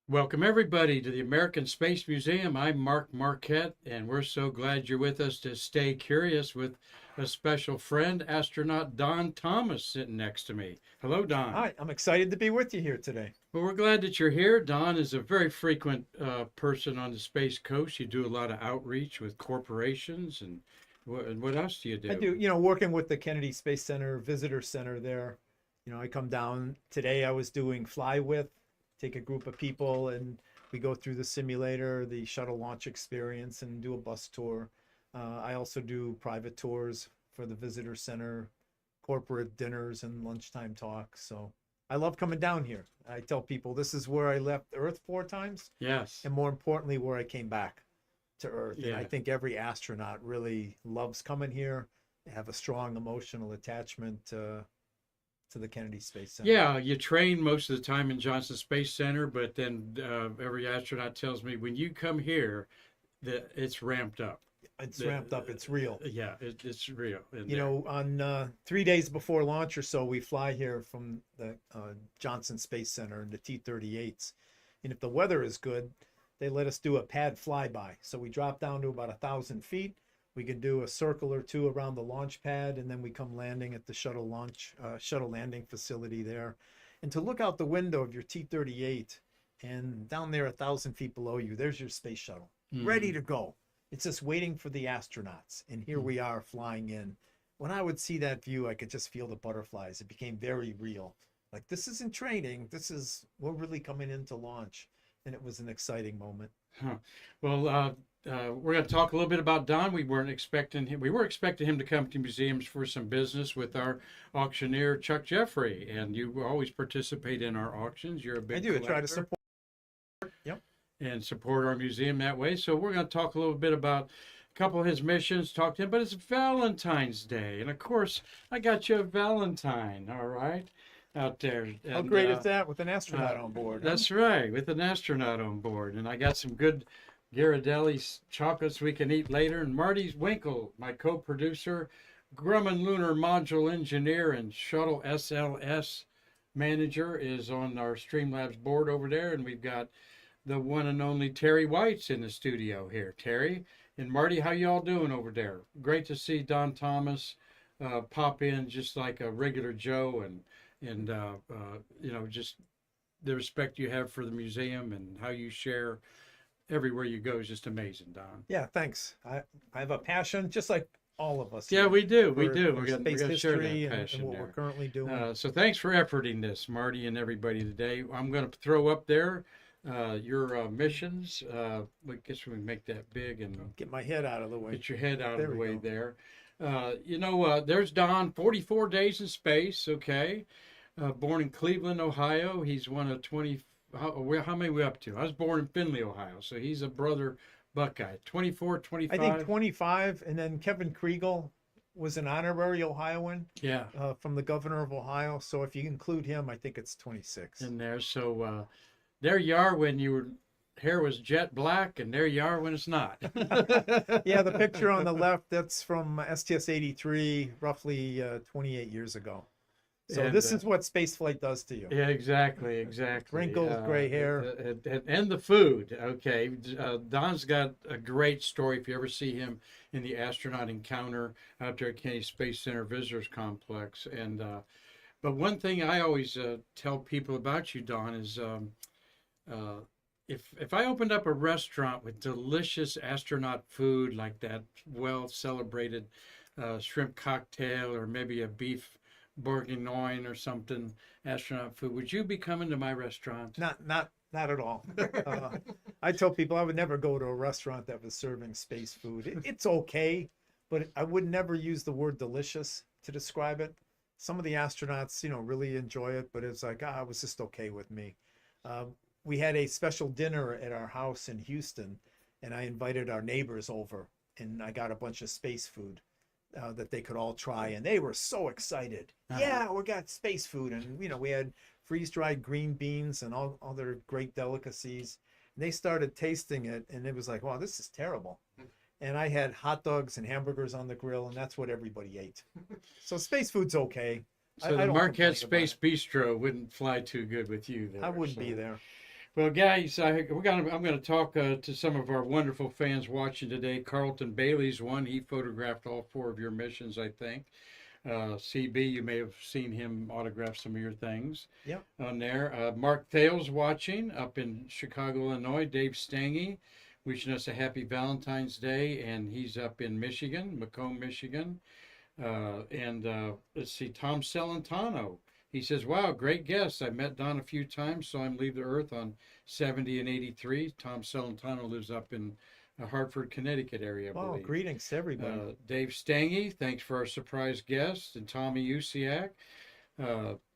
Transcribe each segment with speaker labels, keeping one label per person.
Speaker 1: Welcome, everybody, to the American Space Museum. I'm Mark Marquette, and we're so glad you're with us to stay curious with a special friend, astronaut Don Thomas, sitting next to me. Hello, Don.
Speaker 2: Hi, I'm excited to be with you here today.
Speaker 1: Well, we're glad that you're here. Don is a very frequent person on the Space Coast. You do a lot of outreach with corporations, and what else do you
Speaker 2: I
Speaker 1: do?
Speaker 2: do, working with the Kennedy Space Center Visitor Center there. I come down today. I was doing fly with, take a group of people, and we go through the simulator, the shuttle launch experience, and do a bus tour. I also do private tours for the Visitor Center, corporate dinners, and lunchtime talks. So I love coming down here. I tell people this is where I left Earth 4 times,
Speaker 1: Yes.
Speaker 2: and more importantly, where I came back to Earth. And I
Speaker 1: Yeah.
Speaker 2: think every astronaut really loves coming here. They have a strong emotional attachment to the Kennedy Space Center.
Speaker 1: Yeah, you train most of the time in Johnson Space Center, but then every astronaut tells me when you come here, that it's ramped up.
Speaker 2: It's ramped up. It's real.
Speaker 1: Yeah, it's real.
Speaker 2: On 3 days before launch or so, we fly here from the Johnson Space Center in the T-38s. And if the weather is good, they let us do a pad flyby. So we drop down to about 1,000 feet. We can do a circle or two around the launch pad, and then we come landing at the shuttle landing facility there. And to look out the window of your T-38, and down there 1,000 feet below you, there's your space shuttle, ready to go. It's just waiting for the astronauts. And here we are flying in. When I would see that view, I could just feel the butterflies. It became very real. Like, this isn't training. We're really coming into launch. And it was an exciting moment.
Speaker 1: Huh. Well, we're going to talk a little bit about Don. We weren't expecting him. We were expecting him to come to museums for some business with our auctioneer Chuck Jeffrey, and you always participate in our auctions. You're a big
Speaker 2: I do. I try to
Speaker 1: collector
Speaker 2: support. Yep.
Speaker 1: and support our museum that way. So we're going to talk a little bit about a couple of his missions. Talk to him, but it's Valentine's Day, and of course, I got you a Valentine. All right, out there.
Speaker 2: How
Speaker 1: And,
Speaker 2: great is that with an astronaut on board? Huh?
Speaker 1: That's right, with an astronaut on board. And I got some good Ghirardelli chocolates we can eat later. And Marty Winkle, my co-producer, Grumman Lunar Module Engineer and Shuttle SLS Manager, is on our Streamlabs board over there. And we've got the one and only Terry White's in the studio here. Terry and Marty, how y'all doing over there? Great to see Don Thomas pop in just like a regular Joe, and just the respect you have for the museum and how you share everywhere you go is just amazing, Don.
Speaker 2: Yeah, thanks. I have a passion, just like all of us
Speaker 1: Yeah,
Speaker 2: here,
Speaker 1: we do. We
Speaker 2: for,
Speaker 1: do.
Speaker 2: for
Speaker 1: We're
Speaker 2: space
Speaker 1: gonna share
Speaker 2: history
Speaker 1: that
Speaker 2: and
Speaker 1: passion
Speaker 2: what we're
Speaker 1: there.
Speaker 2: currently doing.
Speaker 1: So thanks for efforting this, Marty and everybody today. I'm going to throw up there your missions. I guess we make that big and
Speaker 2: Get my head out of the way.
Speaker 1: get your head out of
Speaker 2: There
Speaker 1: the
Speaker 2: we
Speaker 1: way
Speaker 2: go.
Speaker 1: there. There's Don, 44 days in space, okay. Born in Cleveland, Ohio. He's one of 20. How many are we up to? I was born in Findlay, Ohio, so he's a brother Buckeye. 24,
Speaker 2: I
Speaker 1: 25.
Speaker 2: think 25, and then Kevin Kriegel was an honorary Ohioan
Speaker 1: Yeah,
Speaker 2: from the governor of Ohio. So if you include him, I think it's 26.
Speaker 1: in there. So there you are when your hair was jet black, and there you are when it's not.
Speaker 2: Yeah, the picture on the left, that's from STS-83, roughly 28 years ago. So
Speaker 1: And,
Speaker 2: this is what spaceflight does to you.
Speaker 1: Yeah, exactly.
Speaker 2: Wrinkles, gray hair.
Speaker 1: And the food. Okay, Don's got a great story. If you ever see him in the astronaut encounter out there at Kennedy Space Center Visitors Complex, and but one thing I always tell people about you, Don, is uh, if I opened up a restaurant with delicious astronaut food like that well celebrated shrimp cocktail or maybe a beef bourguignon or something, astronaut food, would you be coming to my restaurant?
Speaker 2: Not at all. I tell people I would never go to a restaurant that was serving space food. It's okay, but I would never use the word delicious to describe it. Some of the astronauts, really enjoy it, but it's like, it was just okay with me. We had a special dinner at our house in Houston, and I invited our neighbors over, and I got a bunch of space food that they could all try, and they were so excited. Yeah, we got space food, and we had freeze-dried green beans and all other great delicacies. And they started tasting it, and it was like, wow, this is terrible. And I had hot dogs and hamburgers on the grill, and that's what everybody ate. So space food's okay.
Speaker 1: So
Speaker 2: I
Speaker 1: the
Speaker 2: don't complain
Speaker 1: Marquette
Speaker 2: about
Speaker 1: Space
Speaker 2: it.
Speaker 1: Bistro wouldn't fly too good with you there.
Speaker 2: I wouldn't
Speaker 1: so.
Speaker 2: be there.
Speaker 1: Well, guys, I'm going to talk to some of our wonderful fans watching today. Carlton Bailey's one. He photographed all four of your missions, I think. CB, you may have seen him autograph some of your things
Speaker 2: Yep.
Speaker 1: on there. Mark Thales watching up in Chicago, Illinois. Dave Stange wishing us a happy Valentine's Day, and he's up in Michigan, Macomb, Michigan. Let's see, Tom Celentano. He says, "Wow, great guest. I met Don a few times, saw him leave the earth on 70 and 83. Tom Celentano lives up in Hartford, Connecticut area, I
Speaker 2: Well,
Speaker 1: believe.
Speaker 2: greetings to everybody.
Speaker 1: Dave Stange, thanks for our surprise guest. And Tommy Usiak,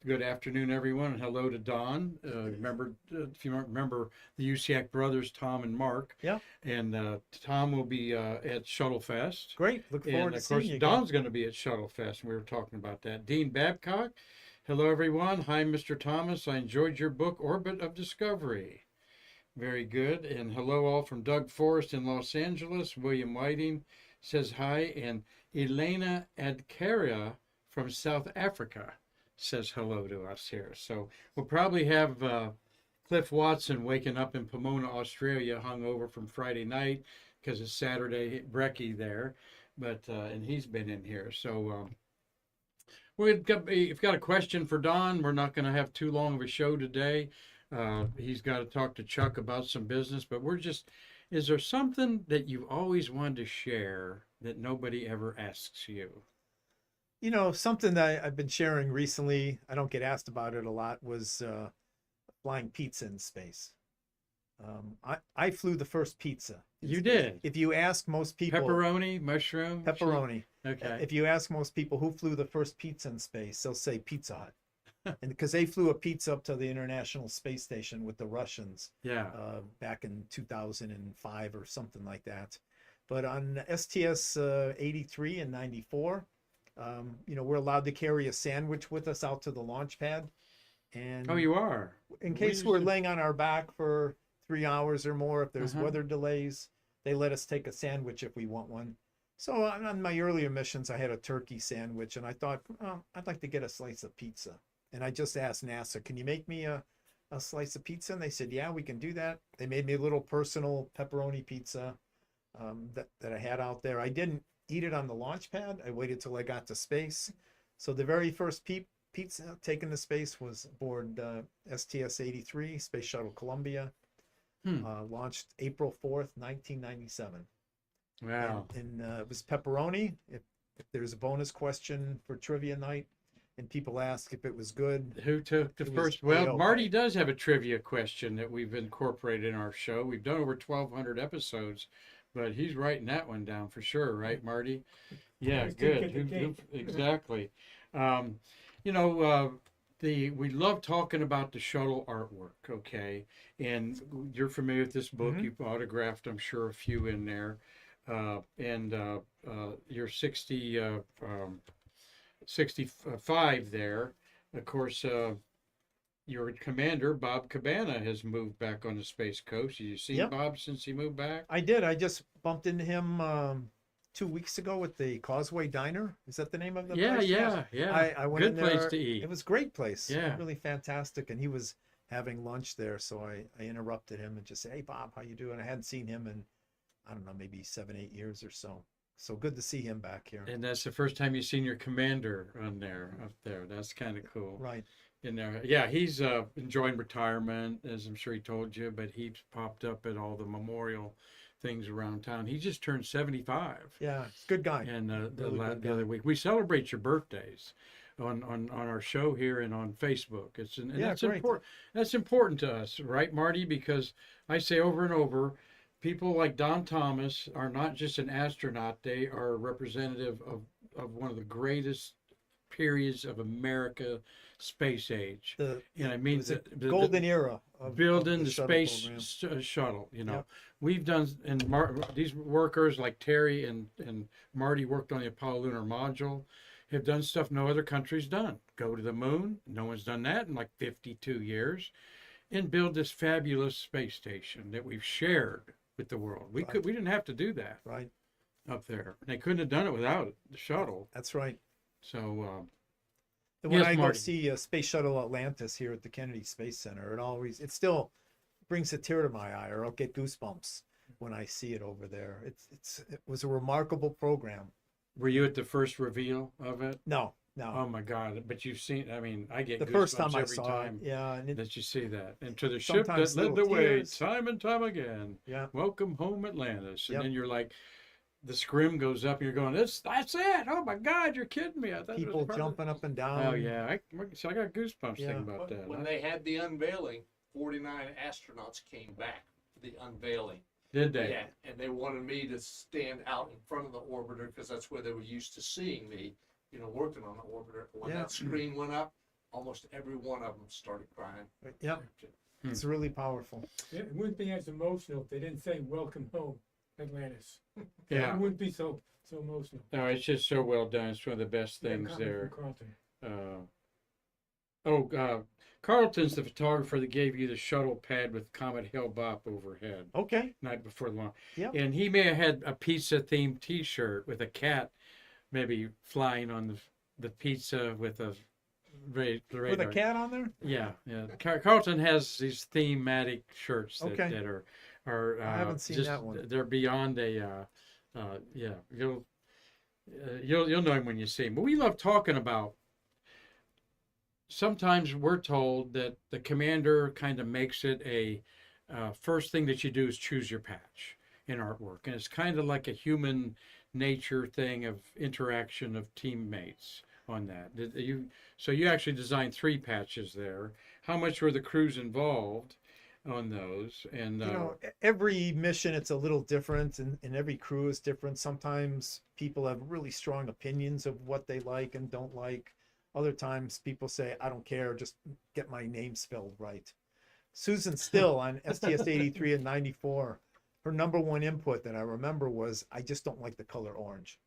Speaker 1: good afternoon, everyone. And hello to Don. Remember, if you remember the Usiak brothers, Tom and Mark.
Speaker 2: Yeah.
Speaker 1: And Tom will be at Shuttle Fest.
Speaker 2: Great. Look forward
Speaker 1: And
Speaker 2: to
Speaker 1: of
Speaker 2: seeing
Speaker 1: course,
Speaker 2: you.
Speaker 1: Don's going to be at Shuttle Fest, and we were talking about that. Dean Babcock, hello, everyone. Hi, Mr. Thomas. I enjoyed your book, Orbit of Discovery. Very good. And hello, all from Doug Forrest in Los Angeles. William Whiting says hi. And Elena Adkaria from South Africa says hello to us here. So we'll probably have Cliff Watson waking up in Pomona, Australia, hungover from Friday night because it's Saturday brekkie there. But and he's been in here. So if you've got a question for Don, we're not going to have too long of a show today. He's got to talk to Chuck about some business, but is there something that you've always wanted to share that nobody ever asks you?
Speaker 2: You know, something that I've been sharing recently, I don't get asked about it a lot, was flying pizza in space. I flew the first pizza.
Speaker 1: You did?
Speaker 2: If you ask most people...
Speaker 1: Pepperoni, mushroom?
Speaker 2: Pepperoni.
Speaker 1: Okay.
Speaker 2: If you ask most people who flew the first pizza in space, they'll say Pizza Hut. And because they flew a pizza up to the International Space Station with the Russians back in 2005 or something like that. But on STS 83 and 94, you know, we're allowed to carry a sandwich with us out to the launch pad. And
Speaker 1: oh, you are?
Speaker 2: In case we're laying on our back for 3 hours or more, if there's weather delays, they let us take a sandwich if we want one. So on my earlier missions, I had a turkey sandwich, and I thought, oh, I'd like to get a slice of pizza. And I just asked NASA, can you make me a slice of pizza? And they said, yeah, we can do that. They made me a little personal pepperoni pizza that I had out there. I didn't eat it on the launch pad. I waited till I got to space. So the very first pizza taken to space was aboard STS-83, Space Shuttle Columbia, launched April 4th, 1997.
Speaker 1: Wow.
Speaker 2: And it was pepperoni. If there's a bonus question for trivia night, and people ask if it was good.
Speaker 1: Who took the first? Well, Marty does have a trivia question that we've incorporated in our show. We've done over 1,200 episodes, but he's writing that one down for sure, right, Marty? Yeah, good. Exactly. You know, we love talking about the shuttle artwork, okay? And you're familiar with this book. You've autographed, I'm sure, a few in there. You're 65 there. Of course, your commander, Bob Cabana, has moved back on the Space Coast. Have you seen Bob since he moved back?
Speaker 2: I did. I just bumped into him 2 weeks ago at the Causeway Diner. Is that the name of the place?
Speaker 1: Yeah.
Speaker 2: I went
Speaker 1: Good
Speaker 2: in there.
Speaker 1: place to eat.
Speaker 2: It was a great place.
Speaker 1: Yeah.
Speaker 2: Really fantastic. And he was having lunch there, so I interrupted him and just said, hey, Bob, how you doing? I hadn't seen him in, I don't know, maybe 7-8 years or so. So good to see him back here.
Speaker 1: And that's the first time you've seen your commander up there. That's kind of cool.
Speaker 2: Right.
Speaker 1: In there. Yeah, he's enjoying retirement, as I'm sure he told you, but he's popped up at all the memorial things around town. He just turned 75.
Speaker 2: Yeah, good guy.
Speaker 1: And the other week, we celebrate your birthdays on our show here and on Facebook. That's important. That's important to us, right, Marty? Because I say over and over, people like Don Thomas are not just an astronaut. They are a representative of one of the greatest periods of America space age. And I mean the
Speaker 2: golden era of
Speaker 1: building the space shuttle. You know, we've done, and these workers like Terry and Marty worked on the Apollo lunar module, have done stuff no other country's done. Go to the moon. No one's done that in like 52 years. And build this fabulous space station that we've shared with the world. We didn't have to do that up there. They couldn't have done it without the shuttle.
Speaker 2: That's right.
Speaker 1: So
Speaker 2: when I go see Space Shuttle Atlantis here at the Kennedy Space Center, it's still brings a tear to my eye, or I'll get goosebumps when I see it over there. It was a remarkable program.
Speaker 1: Were you at the first reveal of it?
Speaker 2: No, no.
Speaker 1: Oh my God! But you've seen. I mean, I get
Speaker 2: The
Speaker 1: goosebumps
Speaker 2: first time I
Speaker 1: every
Speaker 2: saw
Speaker 1: time
Speaker 2: it, yeah, and
Speaker 1: that you see that. And to the ship that
Speaker 2: sometimes
Speaker 1: led the
Speaker 2: little
Speaker 1: way,
Speaker 2: tears.
Speaker 1: time and time again.
Speaker 2: Yeah.
Speaker 1: Welcome home, Atlantis. And
Speaker 2: Yep.
Speaker 1: then you're like, the scrim goes up, and you're going, that's it. Oh my God, you're kidding me. I thought it was
Speaker 2: People
Speaker 1: part of-
Speaker 2: jumping up and down.
Speaker 1: Oh yeah, so I got goosebumps
Speaker 2: Yeah.
Speaker 1: thinking about that.
Speaker 3: When they had the unveiling, 49 astronauts came back for the unveiling.
Speaker 1: Did they?
Speaker 3: Yeah, and they wanted me to stand out in front of the orbiter because that's where they were used to seeing me, working on the orbiter. When
Speaker 2: Yeah.
Speaker 3: that screen went up, almost every one of them started crying.
Speaker 2: Yep. It's really powerful.
Speaker 4: Yeah, it wouldn't be as emotional if they didn't say "Welcome home, Atlantis."
Speaker 1: Yeah.
Speaker 4: It wouldn't be so emotional.
Speaker 1: No, it's just so well done. It's one of the best
Speaker 4: Yeah,
Speaker 1: things
Speaker 4: coming
Speaker 1: there.
Speaker 4: from Carlton.
Speaker 1: Carlton's the photographer that gave you the shuttle pad with Comet Hale-Bopp overhead
Speaker 2: Okay.
Speaker 1: night before the launch.
Speaker 2: Yep.
Speaker 1: And he may have had a pizza-themed T-shirt with a cat maybe flying on the pizza with a radar.
Speaker 2: With a cat on there?
Speaker 1: Yeah, yeah. Carlton has these thematic shirts that,
Speaker 2: Okay.
Speaker 1: that are
Speaker 2: I haven't seen
Speaker 1: just,
Speaker 2: that one.
Speaker 1: They're beyond a yeah. You'll know him when you see him. But we love talking about. Sometimes we're told that the commander kind of makes it a first thing that you do is choose your patch in artwork, and it's kind of like a human nature thing of interaction of teammates on that. So you actually designed 3 patches there. How much were the crews involved on those? And
Speaker 2: Every mission it's a little different, and every crew is different. Sometimes people have really strong opinions of what they like and don't like. Other times people say, I don't care, just get my name spelled right. Susan Still on STS 83 and 94, her number one input that I remember was, I just don't like the color orange.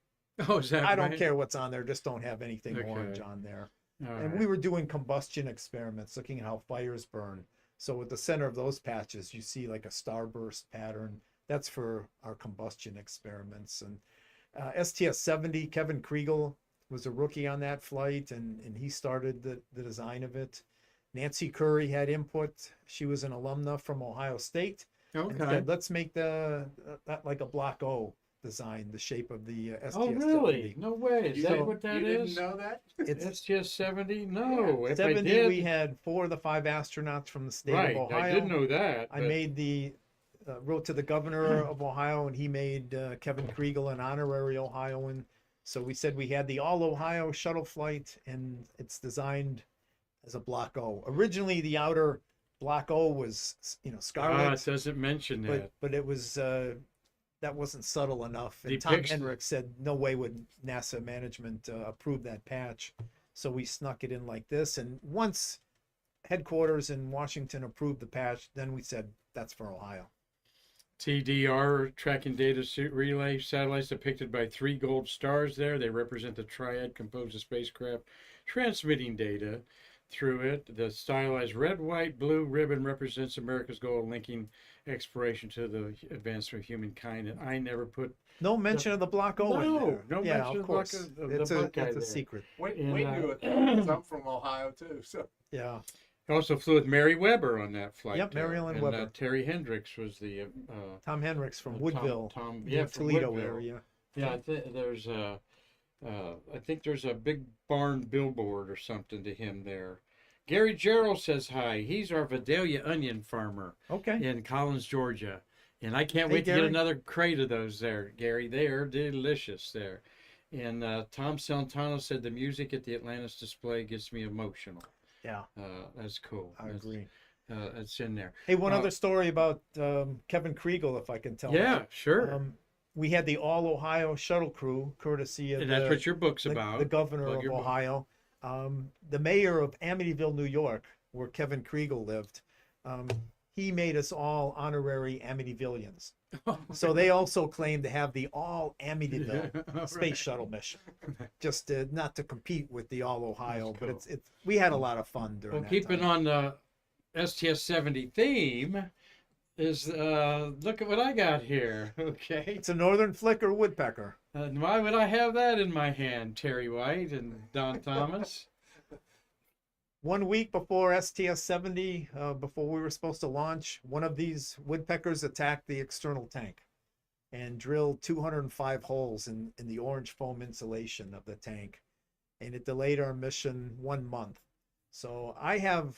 Speaker 1: oh, is that
Speaker 2: I don't
Speaker 1: right?
Speaker 2: care what's on there, just don't have anything
Speaker 1: Okay.
Speaker 2: orange on there.
Speaker 1: All
Speaker 2: And
Speaker 1: right.
Speaker 2: we were doing combustion experiments, looking at how fires burn. So at the center of those patches, you see like a starburst pattern. That's for our combustion experiments. And STS 70, Kevin Kriegel was a rookie on that flight, and he started the design of it. Nancy Curry had input. She was an alumna from Ohio State. And
Speaker 1: Okay.
Speaker 2: said, let's make that like a Block O design, the shape of the STS
Speaker 1: Oh, really?
Speaker 2: 70.
Speaker 1: No way. Is
Speaker 3: You
Speaker 1: that
Speaker 2: didn't-
Speaker 1: what that
Speaker 3: you
Speaker 1: is?
Speaker 3: didn't know that?
Speaker 2: It's
Speaker 1: STS 70? No. If
Speaker 2: 70,
Speaker 1: I did,
Speaker 2: we had 4 of the 5 astronauts from the state
Speaker 1: right.
Speaker 2: of Ohio.
Speaker 1: I did know that.
Speaker 2: I
Speaker 1: but-
Speaker 2: made wrote to the governor of Ohio, and he made Kevin Kriegel an honorary Ohioan. So we said we had the all Ohio shuttle flight, and it's designed as a Block O. Originally, the outer Block O was, scarlet,
Speaker 1: it doesn't mention that.
Speaker 2: but it was that wasn't subtle enough. And Tom
Speaker 1: Depicts-
Speaker 2: Henrik said no way would NASA management approve that patch. So we snuck it in like this. And once headquarters in Washington approved the patch, then we said that's for Ohio.
Speaker 1: TDR, tracking data relay satellites depicted by 3 gold stars there. They represent the triad composed of spacecraft transmitting data through it. The stylized red, white, blue ribbon represents America's goal of linking exploration to the advancement of humankind. And I never put
Speaker 2: No mention of the Block O in
Speaker 1: No,
Speaker 2: there.
Speaker 1: no
Speaker 2: yeah,
Speaker 1: mention
Speaker 2: of
Speaker 1: of the
Speaker 2: course.
Speaker 1: Block O- of the
Speaker 2: It's a
Speaker 1: Buckeye
Speaker 2: it's a
Speaker 1: there.
Speaker 2: secret.
Speaker 3: Wait,
Speaker 1: And,
Speaker 3: knew it because I'm from Ohio too. So
Speaker 2: Yeah.
Speaker 1: I also flew with Mary Weber on that flight.
Speaker 2: Yep,
Speaker 1: there.
Speaker 2: Mary Ellen
Speaker 1: and,
Speaker 2: Weber.
Speaker 1: Terry Hendricks was the
Speaker 2: Tom Henricks from
Speaker 1: Tom-
Speaker 2: Woodville,
Speaker 1: Tom,
Speaker 2: the
Speaker 1: yeah, from
Speaker 2: Toledo
Speaker 1: Woodville.
Speaker 2: area.
Speaker 1: Yeah, there's a, I think there's a big barn billboard or something to him there. Gary Gerald says hi. He's our Vidalia onion farmer
Speaker 2: Okay.
Speaker 1: in Collins, Georgia. And I can't
Speaker 2: Hey,
Speaker 1: wait to
Speaker 2: Gary.
Speaker 1: get another crate of those there, Gary. They are delicious there. And Tom Santano said the music at the Atlantis display gets me emotional.
Speaker 2: Yeah,
Speaker 1: That's cool.
Speaker 2: I agree.
Speaker 1: That's in there.
Speaker 2: Hey, one
Speaker 1: Uh,
Speaker 2: other story about Kevin Kriegel, if I can tell.
Speaker 1: Yeah,
Speaker 2: that.
Speaker 1: sure.
Speaker 2: We had the All Ohio shuttle crew, courtesy of
Speaker 1: and that's
Speaker 2: the,
Speaker 1: what your book's
Speaker 2: the,
Speaker 1: about.
Speaker 2: the governor
Speaker 1: Plug
Speaker 2: of
Speaker 1: your book.
Speaker 2: Ohio. The mayor of Amityville, New York, where Kevin Kriegel lived, he made us all honorary Amityvillians. So they also claim to have the All Amityville space shuttle mission, just not to compete with the All Ohio,
Speaker 1: That's
Speaker 2: but
Speaker 1: cool.
Speaker 2: it's we had a lot of fun during
Speaker 1: Well,
Speaker 2: that
Speaker 1: keeping
Speaker 2: time.
Speaker 1: on the STS 70 theme is look at what I got here. Okay,
Speaker 2: It's a northern flicker woodpecker.
Speaker 1: and why would I have that in my hand, Terry White and Don Thomas?
Speaker 2: 1 week before STS-70, before we were supposed to launch, one of these woodpeckers attacked the external tank and drilled 205 holes in the orange foam insulation of the tank. And it delayed our mission 1 month. So I have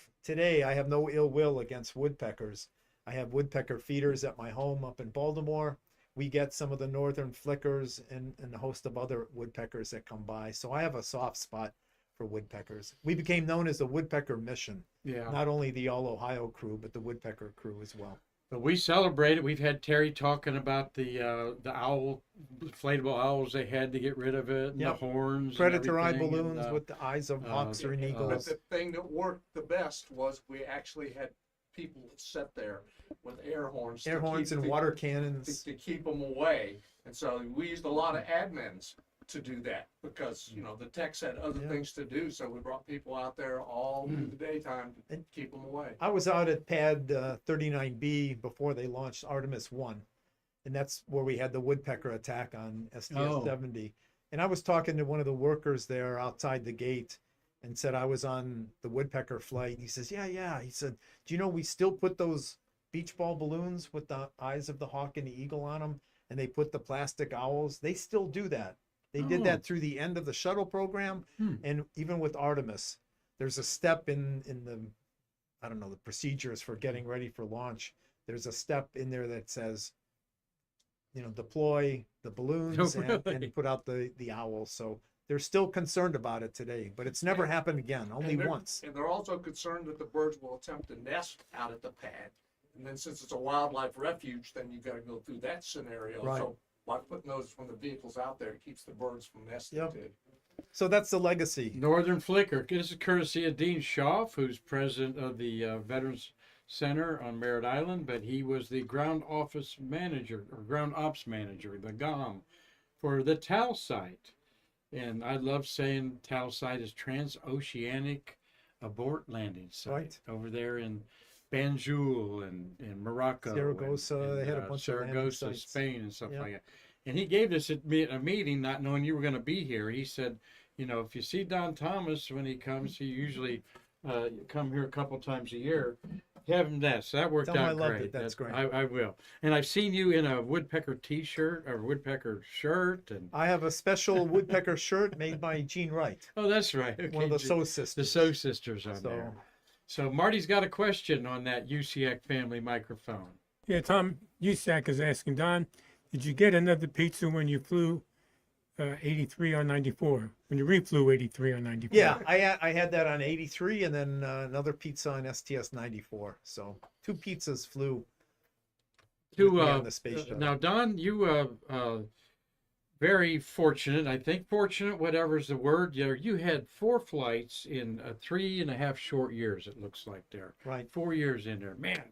Speaker 2: no ill will against woodpeckers. I have woodpecker feeders at my home up in Baltimore. We get some of the northern flickers and a host of other woodpeckers that come by. So I have a soft spot for woodpeckers. We became known as the Woodpecker Mission.
Speaker 1: Yeah.
Speaker 2: Not only the All Ohio crew, but the woodpecker crew as well.
Speaker 1: But we celebrated. We've had Terry talking about the owl, inflatable owls they had to get rid of it, and
Speaker 2: Yep.
Speaker 1: the horns, and
Speaker 2: Predator eye
Speaker 1: everything,
Speaker 2: balloons
Speaker 1: and,
Speaker 2: with the eyes of hawks or
Speaker 3: But
Speaker 2: eagles.
Speaker 3: the thing that worked the best was we actually had people that sat there with air horns.
Speaker 2: Air horns and water cannons.
Speaker 3: To keep them away. And so we used a lot of admins to do that because, you know, the techs had other
Speaker 2: Yeah.
Speaker 3: things to do. So we brought people out there all through the daytime to
Speaker 2: And-
Speaker 3: keep them away.
Speaker 2: I was out at pad 39B before they launched Artemis 1. And that's where we had the woodpecker attack on STS-70. And I was talking to one of the workers there outside the gate and said I was on the woodpecker flight. He says, yeah. He said, do you know we still put those beach ball balloons with the eyes of the hawk and the eagle on them? And they put the plastic owls. They still do that. They did
Speaker 1: Oh.
Speaker 2: that through the end of the shuttle program. And even with Artemis, there's a step in the, I don't know, the procedures for getting ready for launch. There's a step in there that says, you know, deploy the balloons
Speaker 1: Oh, really?
Speaker 2: and put out the owls. So they're still concerned about it today, but it's never happened again, only
Speaker 3: And they're-
Speaker 2: once.
Speaker 3: And they're also concerned that the birds will attempt to nest out at the pad. And then since it's a wildlife refuge, then you gotta go through that scenario.
Speaker 2: Right.
Speaker 3: So by putting those from the vehicles out there, it keeps the birds from nesting
Speaker 2: Yep.
Speaker 3: too.
Speaker 2: So that's the legacy.
Speaker 1: Northern Flicker. This is courtesy of Dean Schaff, who's president of the Veterans Center on Merritt Island, but he was the ground office manager or ground ops manager, the GOM, for the TAL site. And I love saying TAL site is Transoceanic Abort Landing Site
Speaker 2: Right.
Speaker 1: over there in Banjul and Morocco.
Speaker 2: Zaragoza,
Speaker 1: and,
Speaker 2: they had a bunch of landing
Speaker 1: Zaragoza,
Speaker 2: sites.
Speaker 1: Spain, and stuff
Speaker 2: Yeah.
Speaker 1: like that. And he gave this at a meeting, not knowing you were going to be here. He said, you know, if you see Don Thomas when he comes, he usually come here a couple times a year. Have him that. So that worked
Speaker 2: Tell him I
Speaker 1: out
Speaker 2: loved
Speaker 1: great.
Speaker 2: it. That's great.
Speaker 1: I will. And I've seen you in a woodpecker T-shirt or woodpecker shirt, and
Speaker 2: I have a special woodpecker shirt made by Gene Wright,
Speaker 1: oh, that's right.
Speaker 2: one of the
Speaker 1: Gee,
Speaker 2: So
Speaker 1: the
Speaker 2: sisters.
Speaker 1: So sisters on
Speaker 2: So-
Speaker 1: there. So Marty's got a question on that UCAC family microphone.
Speaker 4: Yeah, Tom Usack is asking, Don, did you get another pizza when you flew 83 on 94? When you reflew 83 on 94?
Speaker 2: Yeah, I had that on 83 and then another pizza on STS 94. So 2 pizzas flew with me on the space shuttle.
Speaker 1: Now, Don, you very fortunate, I think fortunate, whatever's the word. You had 4 flights in 3.5 short years. It looks like there.
Speaker 2: Right.
Speaker 1: 4 years in there, man.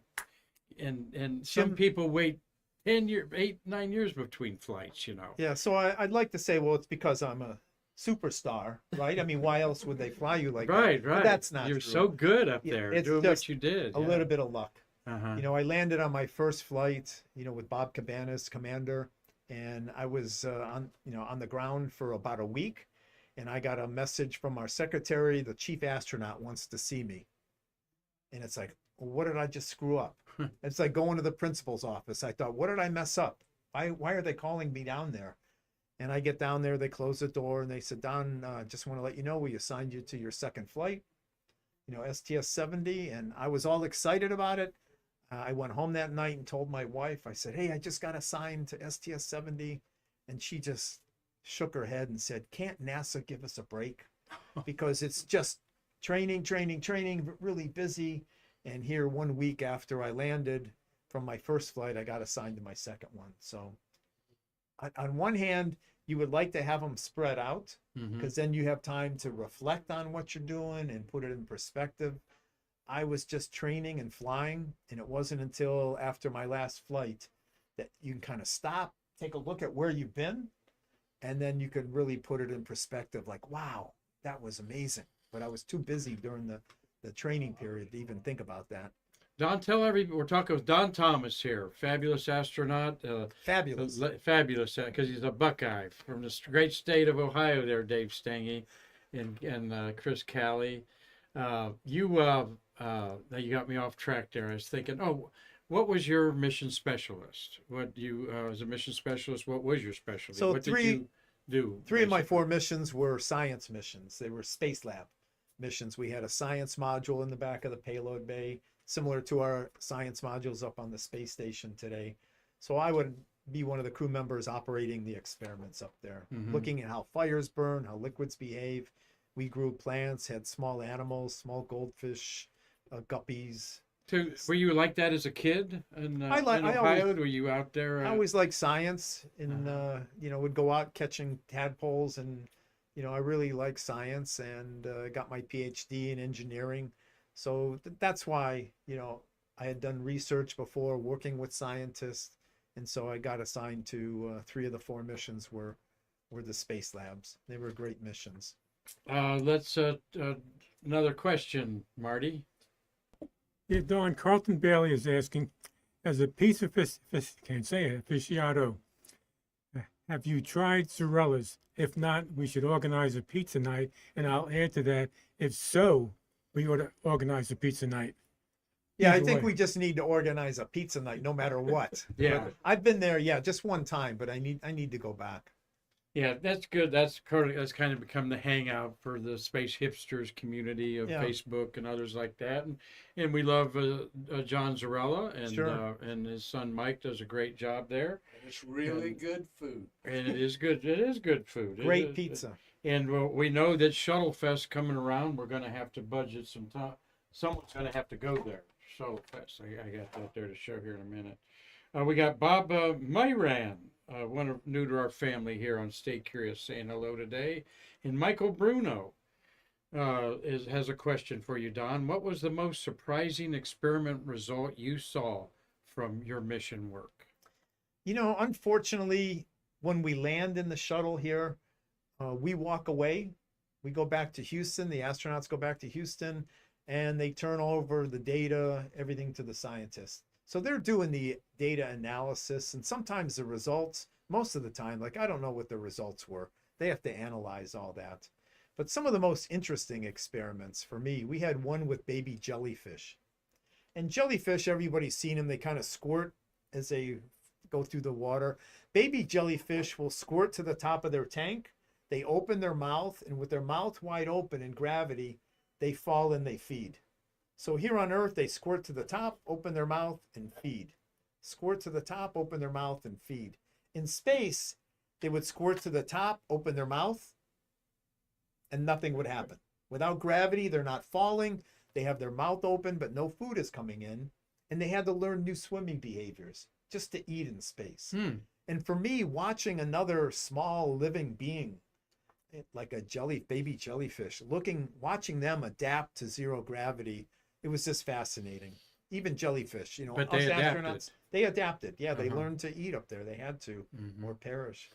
Speaker 1: And some
Speaker 2: Jim-
Speaker 1: people wait 10 years, 8, 9 years between flights. You know.
Speaker 2: Yeah, so I'd like to say, well, it's because I'm a superstar, right? I mean, why else would they fly you like
Speaker 1: Right,
Speaker 2: that?
Speaker 1: right.
Speaker 2: But that's not
Speaker 1: You're
Speaker 2: true.
Speaker 1: so good up
Speaker 2: Yeah,
Speaker 1: there
Speaker 2: it's
Speaker 1: doing what
Speaker 2: just
Speaker 1: you did.
Speaker 2: A little bit of luck.
Speaker 1: Uh-huh.
Speaker 2: You know, I landed on my first flight, you know, with Bob Cabanas, commander, and I was on the ground for about a week, and I got a message from our secretary, the chief astronaut wants to see me. And it's like, well, what did I just screw up? It's like going to the principal's office. I thought, what did I mess up? Why are they calling me down there? And I get down there, they close the door, and they said, Don, just want to let you know we assigned you to your second flight, you know, STS-70, and I was all excited about it. I went home that night and told my wife, I said, hey, I just got assigned to STS-70. And she just shook her head and said, can't NASA give us a break? Because it's just training, really busy. And here 1 week after I landed from my first flight, I got assigned to my second one. So on one hand, you would like to have them spread out
Speaker 1: Mhm.
Speaker 2: because then you have time to reflect on what you're doing and put it in perspective. I was just training and flying, and it wasn't until after my last flight that you can kind of stop, take a look at where you've been, and then you could really put it in perspective like, wow, that was amazing. But I was too busy during the training period to even think about that.
Speaker 1: Don, tell everybody, we're talking with Don Thomas here, fabulous astronaut.
Speaker 2: Fabulous.
Speaker 1: Fabulous, because he's a Buckeye from the great state of Ohio there, Dave Stange and Chris Calley. Now you got me off track there. I was thinking, oh, what was your mission specialist? What you as a mission specialist? What was your specialty?
Speaker 2: So
Speaker 1: what did you do?
Speaker 2: Three of my
Speaker 1: basically?
Speaker 2: 4 missions were science missions. They were space lab missions. We had a science module in the back of the payload bay, similar to our science modules up on the space station today. So I would be one of the crew members operating the experiments up there, looking at how fires burn, how liquids behave. We grew plants, had small animals, small goldfish, guppies.
Speaker 1: So, were you like that as a kid in
Speaker 2: I
Speaker 1: Ohio?
Speaker 2: always-
Speaker 1: Were you out there?
Speaker 2: I always liked science and, would go out catching tadpoles and, I really like science and got my PhD in engineering. So that's why, I had done research before working with scientists. And so I got assigned to 3 of the 4 missions were the space labs. They were great missions.
Speaker 1: Let's another question, Marty.
Speaker 4: Yeah, Don, Carlton Bailey is asking, as a pizza can't say it, aficionado, have you tried Zorellas? If not, we should organize a pizza night. And I'll add to that, if so, we ought to organize a pizza night.
Speaker 2: Yeah, I
Speaker 4: Either
Speaker 2: think
Speaker 4: way.
Speaker 2: we just need to organize a pizza night no matter what.
Speaker 1: Yeah.
Speaker 2: But I've been there, just one time, but I need to go back.
Speaker 1: Yeah, that's good. That's kind of become the hangout for the space hipsters community of
Speaker 2: Yeah.
Speaker 1: Facebook and others like that. And we love John Zarella and
Speaker 2: Sure.
Speaker 1: and his son Mike does a great job there.
Speaker 3: And it's really good food.
Speaker 1: And it is good. It is good food. It
Speaker 2: Great
Speaker 1: is-
Speaker 2: pizza.
Speaker 1: And we know that Shuttle Fest coming around. We're going to have to budget some time. Someone's going to have to go there. Shuttle Fest. I got that there to show here in a minute. We got Bob Myran, new to our family here on Stay Curious, saying hello today. And Michael Bruno has a question for you, Don. What was the most surprising experiment result you saw from your mission work?
Speaker 2: Unfortunately, when we land in the shuttle here, we walk away. We go back to Houston. The astronauts go back to Houston, and they turn over the data, everything to the scientists. So they're doing the data analysis and sometimes the results, most of the time, like I don't know what the results were. They have to analyze all that. But some of the most interesting experiments for me, we had one with baby jellyfish. And jellyfish, everybody's seen them, they kind of squirt as they go through the water. Baby jellyfish will squirt to the top of their tank. They open their mouth, and with their mouth wide open in gravity, they fall and they feed. So here on Earth, they squirt to the top, open their mouth, and feed. Squirt to the top, open their mouth, and feed. In space, they would squirt to the top, open their mouth, and nothing would happen. Without gravity, they're not falling. They have their mouth open, but no food is coming in. And they had to learn new swimming behaviors just to eat in space. And for me, watching another small living being, like a baby jellyfish, watching them adapt to zero gravity, it was just fascinating. Even jellyfish,
Speaker 1: But they
Speaker 2: us
Speaker 1: adapted.
Speaker 2: astronauts, they adapted. Yeah, they
Speaker 1: Uh-huh.
Speaker 2: learned to eat up there. They had to, or perish.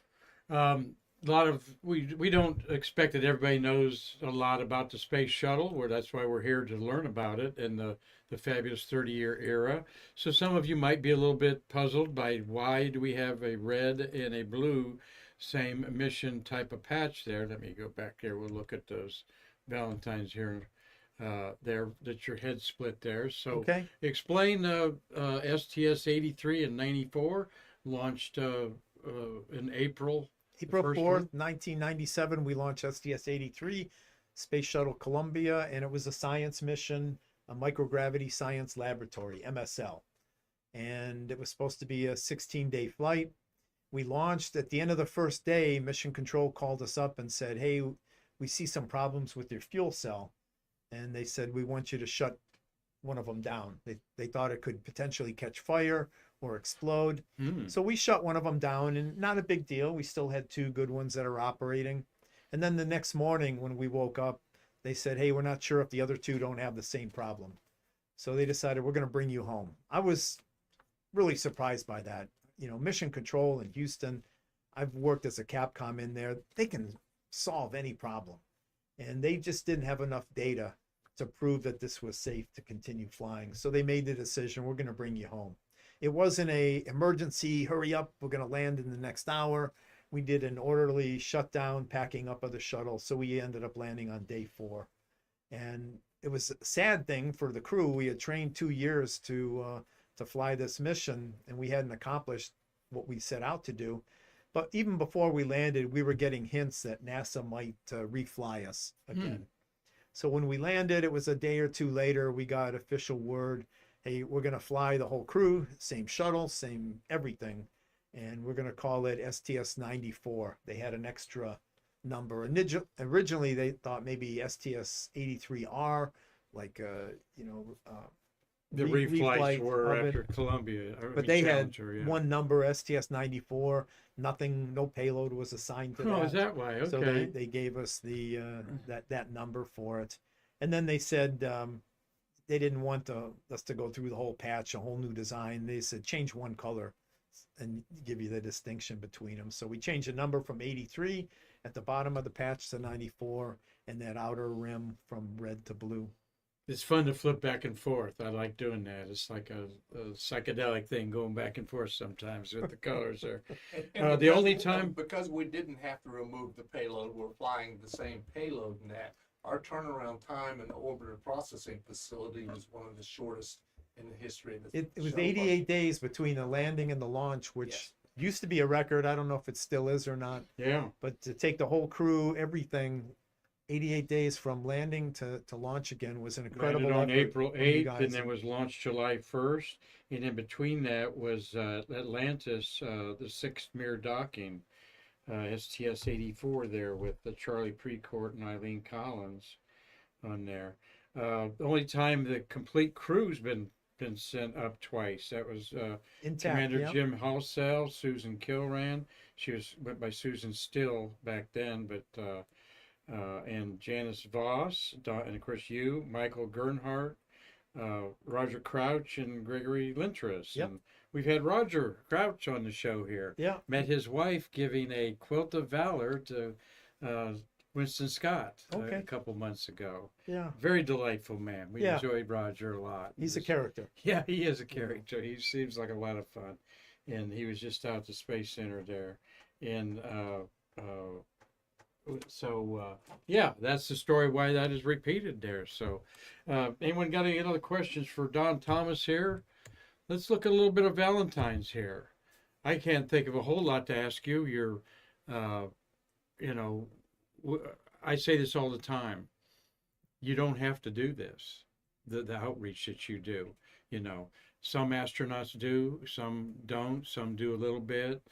Speaker 1: A lot of we don't expect that everybody knows a lot about the space shuttle, where that's why we're here to learn about it in the fabulous 30-year era. So some of you might be a little bit puzzled by why do we have a red and a blue same mission type of patch there. Let me go back there. We'll look at those Valentines here. There, that's your head split there. So
Speaker 2: Okay.
Speaker 1: explain STS 83 and 94 launched in April.
Speaker 2: April
Speaker 1: first
Speaker 2: 4th, 1997, we launched STS-83, Space Shuttle Columbia, and it was a science mission, a microgravity science laboratory, MSL. And it was supposed to be a 16-day flight. We launched at the end of the first day. Mission Control called us up and said, hey, we see some problems with your fuel cell. And they said, we want you to shut one of them down. They thought it could potentially catch fire or explode. So we shut one of them down, and not a big deal. We still had 2 good ones that are operating. And then the next morning when we woke up, they said, hey, we're not sure if the other 2 don't have the same problem. So they decided, we're going to bring you home. I was really surprised by that. Mission Control in Houston, I've worked as a Capcom in there. They can solve any problem. And they just didn't have enough data to prove that this was safe to continue flying. So they made the decision, we're going to bring you home. It wasn't a emergency, hurry up, we're going to land in the next hour. We did an orderly shutdown, packing up of the shuttle. So we ended up landing on day 4. And it was a sad thing for the crew. We had trained 2 years to fly this mission, and we hadn't accomplished what we set out to do. But even before we landed, we were getting hints that NASA might refly us again. So when we landed, it was a day or two later, we got official word, hey, we're going to fly the whole crew, same shuttle, same everything. And we're going to call it STS-94. They had an extra number. Originally, they thought maybe STS-83R, like,
Speaker 1: The
Speaker 2: reflight
Speaker 1: reflights were
Speaker 2: of it.
Speaker 1: after Columbia.
Speaker 2: But they had
Speaker 1: Challenger, yeah.
Speaker 2: one number, STS-94. Nothing, no payload was assigned to
Speaker 1: Oh,
Speaker 2: that.
Speaker 1: is that why? Okay.
Speaker 2: So they gave us the that number for it, and then they said they didn't want us to go through the whole patch, a whole new design. They said change one color and give you the distinction between them. So we changed the number from 83 at the bottom of the patch to 94, and that outer rim from red to blue.
Speaker 1: It's fun to flip back and forth. I like doing that. It's like a psychedelic thing, going back and forth sometimes with the colors there.
Speaker 3: And
Speaker 1: The only time-
Speaker 3: because we didn't have to remove the payload, we're flying the same payload in that. Our turnaround time in the orbiter processing facility was one of the shortest in the history of the
Speaker 2: It was
Speaker 3: shuttle
Speaker 2: 88 days between the landing and the launch, which
Speaker 3: Yes.
Speaker 2: used to be a record. I don't know if it still is or not.
Speaker 1: Yeah.
Speaker 2: But to take the whole crew, everything, 88 days from landing to launch again was an incredible
Speaker 1: Landed on
Speaker 2: effort
Speaker 1: April
Speaker 2: from you
Speaker 1: 8th,
Speaker 2: guys.
Speaker 1: and then was launched July 1st. And in between that was Atlantis, the 6th mirror docking, STS-84 there with Charlie Precourt and Eileen Collins on there. The only time the complete crew's been sent up twice. That was
Speaker 2: Intact,
Speaker 1: Commander
Speaker 2: yeah.
Speaker 1: Jim Halsell, Susan Kilran. She went by Susan Still back then, but and Janice Voss, and of course you, Michael Gernhardt, Roger Crouch, and Gregory Lintras.
Speaker 2: Yep.
Speaker 1: And we've had Roger Crouch on the show here.
Speaker 2: Yeah.
Speaker 1: Met his wife giving a quilt of valor to Winston Scott
Speaker 2: Okay.
Speaker 1: a couple months ago.
Speaker 2: Yeah.
Speaker 1: Very delightful man. We
Speaker 2: Yeah.
Speaker 1: enjoyed Roger a lot.
Speaker 2: He's a
Speaker 1: He was-
Speaker 2: character.
Speaker 1: Yeah, he is a character. He seems like a lot of fun. And he was just out at the Space Center there. And yeah, that's the story why that is repeated there. So anyone got any other questions for Don Thomas here? Let's look at a little bit of Valentine's here. I can't think of a whole lot to ask you. You're, I say this all the time. You don't have to do this, the outreach that you do. Some astronauts do, some don't, some do a little bit.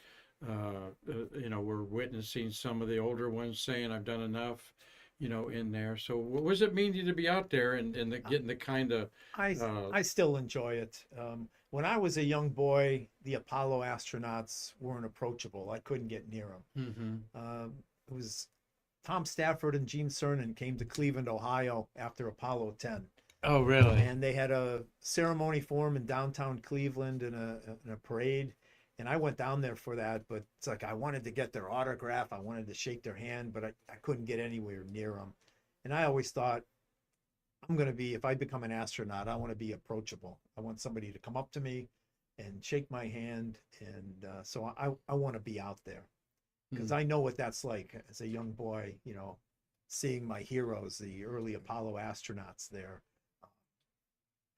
Speaker 1: We're witnessing some of the older ones saying, I've done enough, in there. So what does it mean to you to be out there and getting the kind of...
Speaker 2: I still enjoy it. When I was a young boy, the Apollo astronauts weren't approachable. I couldn't get near them. It was Tom Stafford and Gene Cernan came to Cleveland, Ohio after Apollo 10.
Speaker 1: Oh, really?
Speaker 2: And they had a ceremony for him in downtown Cleveland in a parade. And I went down there for that, but it's like I wanted to get their autograph. I wanted to shake their hand, but I couldn't get anywhere near them. And I always thought, if I become an astronaut, I want to be approachable. I want somebody to come up to me and shake my hand. And so I want to be out there because I know what that's like as a young boy, seeing my heroes, the early Apollo astronauts there.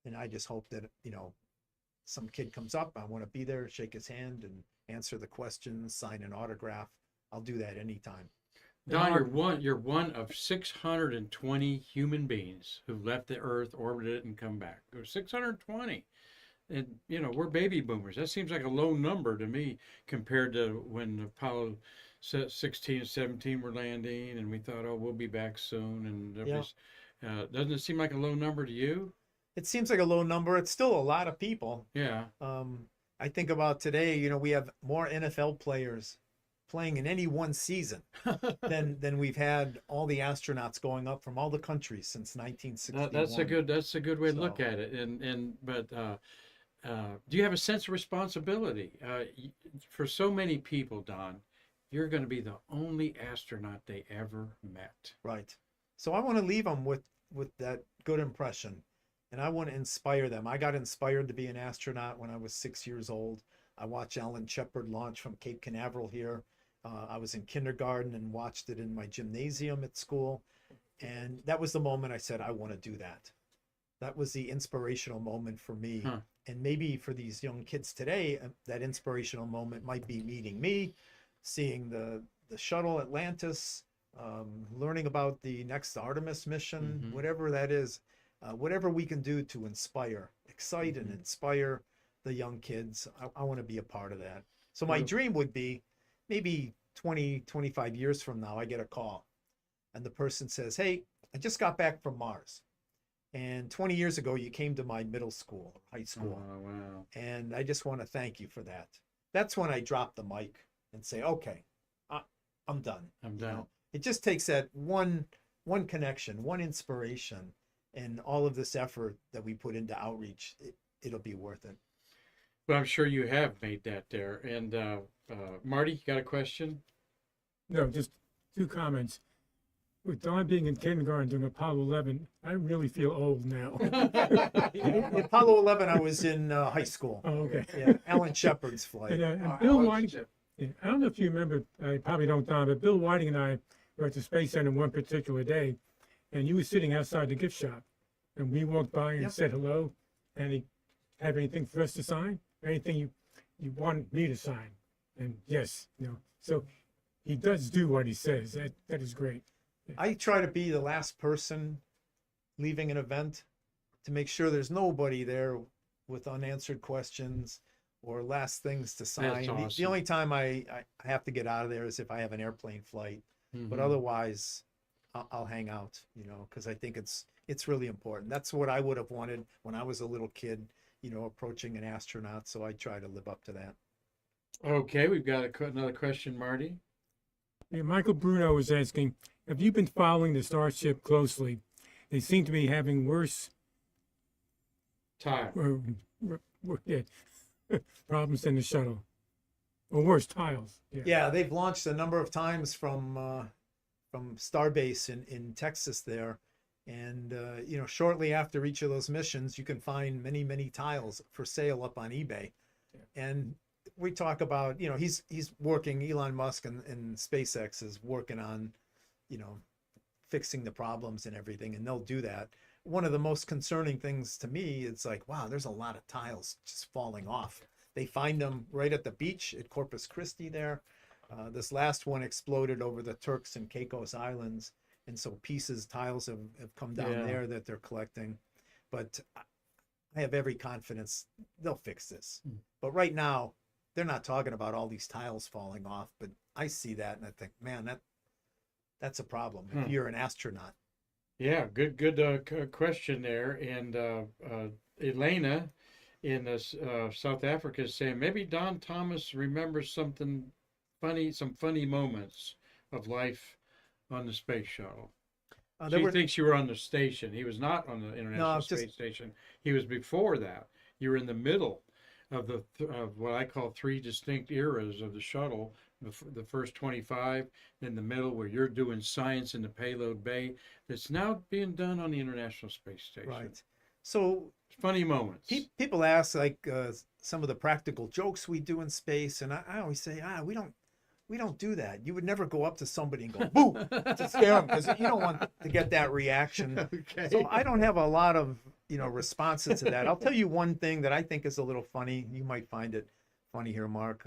Speaker 2: And I just hope that, some kid comes up, I want to be there, shake his hand and answer the questions, sign an autograph. I'll do that anytime.
Speaker 1: Don, you're one of 620 human beings who left the Earth, orbited it, and come back. There's 620. And, we're baby boomers. That seems like a low number to me compared to when Apollo 16 and 17 were landing and we thought, oh, we'll be back soon. And doesn't it seem like a low number to you?
Speaker 2: It seems like a low number. It's still a lot of people.
Speaker 1: Yeah.
Speaker 2: I think about today, we have more NFL players playing in any one season than we've had all the astronauts going up from all the countries since 1961.
Speaker 1: That's a good way to look at it. But do you have a sense of responsibility for so many people, Don? You're going to be the only astronaut they ever met.
Speaker 2: Right. So I want to leave them with that good impression. And I want to inspire them. I got inspired to be an astronaut when I was 6 years old. I watched Alan Shepard launch from Cape Canaveral here. I was in kindergarten and watched it in my gymnasium at school. And that was the moment I said, I want to do that. That was the inspirational moment for me.
Speaker 1: Huh.
Speaker 2: And maybe for these young kids today, that inspirational moment might be meeting me, seeing the shuttle Atlantis, learning about the next Artemis mission,
Speaker 1: Mhm.
Speaker 2: whatever that is, whatever we can do to inspire, excite and inspire the young kids. I want to be a part of that. So my
Speaker 1: Well-
Speaker 2: dream would be maybe 20, 25 years from now, I get a call and the person says, hey, I just got back from Mars. And 20 years ago, you came to my middle school, high school.
Speaker 1: Oh, wow.
Speaker 2: And I just want to thank you for that. That's when I drop the mic and say, okay, I'm done.
Speaker 1: I'm
Speaker 2: You
Speaker 1: done.
Speaker 2: know, it just takes that one connection, one inspiration, and all of this effort that we put into outreach, it'll be worth it.
Speaker 1: Well, I'm sure you have made that there. And Marty, you got a question?
Speaker 4: No, just two comments. With Don being in kindergarten during Apollo 11, I really feel old now.
Speaker 2: Apollo 11, I was in high school.
Speaker 4: Oh, okay.
Speaker 2: Yeah, Alan Shepard's flight.
Speaker 4: And Bill Whiting, yeah, I don't know if you remember, I probably don't, Don, but Bill Whiting and I were at the Space Center one particular day, and you were sitting outside the gift shop, and we walked by and
Speaker 2: Yep.
Speaker 4: said hello, and he have anything for us to sign? Anything you want me to sign? And yes, so he does do what he says. That is great.
Speaker 2: I try to be the last person leaving an event to make sure there's nobody there with unanswered questions or last things to sign. The
Speaker 1: awesome.
Speaker 2: only time I have to get out of there is if I have an airplane flight, but
Speaker 1: Mhm.
Speaker 2: otherwise I'll hang out, because I think it's really important. That's what I would have wanted when I was a little kid, approaching an astronaut. So I try to live up to that.
Speaker 1: Okay, we've got another question, Marty.
Speaker 4: Yeah, Michael Bruno is asking, have you been following the Starship closely? They seem to be having worse
Speaker 1: Time.
Speaker 4: yeah, problems than the shuttle, or worse, tiles.
Speaker 2: Yeah, they've launched a number of times from Starbase in Texas there, and shortly after each of those missions, you can find many tiles for sale up on eBay. And we talk about, he's working, Elon Musk and SpaceX is working on, fixing the problems and everything, and they'll do that. One of the most concerning things to me, it's like, wow, there's a lot of tiles just falling off. They find them right at the beach at Corpus Christi there. This last one exploded over the Turks and Caicos Islands. And so tiles have come down
Speaker 1: Yeah.
Speaker 2: there that they're collecting. But I have every confidence they'll fix this. But right now, they're not talking about all these tiles falling off. But I see that and I think, man, that's a problem if you're an astronaut.
Speaker 1: Yeah, good question there. And Elena in South Africa is saying maybe Don Thomas remembers some funny moments of life on the space shuttle. She thinks you were on the station. He was not on the International Space Station. He was before that. You were in the middle of of what I call three distinct eras of the shuttle. The first 25, in the middle where you're doing science in the payload bay that's now being done on the International Space Station.
Speaker 2: Right. So
Speaker 1: Funny moments.
Speaker 2: people ask like some of the practical jokes we do in space, and I always say, we don't do that. You would never go up to somebody and go boo to scare them, because you don't want to get that reaction.
Speaker 1: Okay.
Speaker 2: So I don't have a lot of responses to that. I'll tell you one thing that I think is a little funny. You might find it funny here, Mark.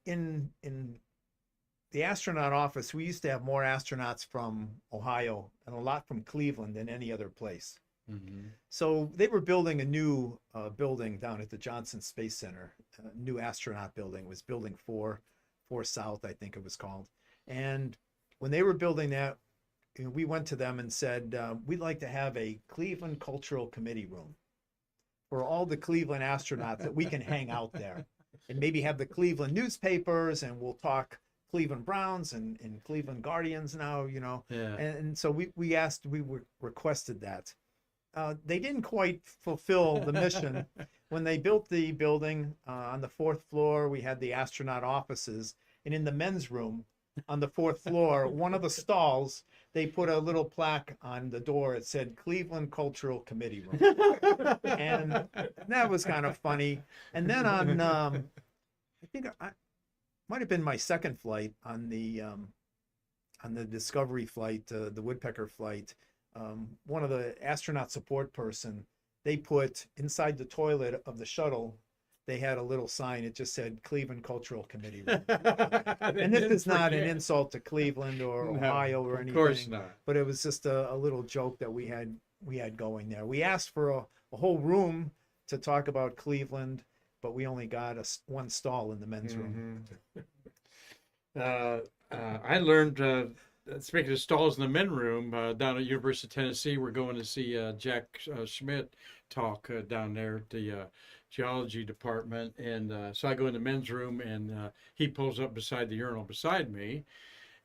Speaker 2: In the astronaut office, we used to have more astronauts from Ohio and a lot from Cleveland than any other place.
Speaker 1: Mhm.
Speaker 2: So they were building a new building down at the Johnson Space Center, a new astronaut building. It was Building 4 South, I think it was called. And when they were building that, we went to them and said, we'd like to have a Cleveland Cultural Committee room for all the Cleveland astronauts that we can hang out there. And maybe have the Cleveland newspapers, and we'll talk Cleveland Browns and Cleveland Guardians now,
Speaker 1: Yeah.
Speaker 2: And so we requested that. They didn't quite fulfill the mission. When they built the building on the 4th floor, we had the astronaut offices, and in the men's room on the 4th floor, one of the stalls, they put a little plaque on the door. It said Cleveland Cultural Committee Room. And that was kind of funny. And then on, I think I might have been my second flight on the on the Discovery flight, the woodpecker flight, one of the astronaut support person, they put inside the toilet of the shuttle, they had a little sign. It just said Cleveland Cultural Committee room. And this is not an insult to Cleveland or
Speaker 1: No,
Speaker 2: Ohio or anything.
Speaker 1: Of course not.
Speaker 2: But it was just a little joke that we had going there. We asked for a whole room to talk about Cleveland, but we only got one stall in the men's room.
Speaker 1: I learned, speaking of stalls in the men room, down at University of Tennessee, we're going to see Jack Schmidt talk down there at the geology department. And so I go in the men's room, and he pulls up beside the urinal beside me.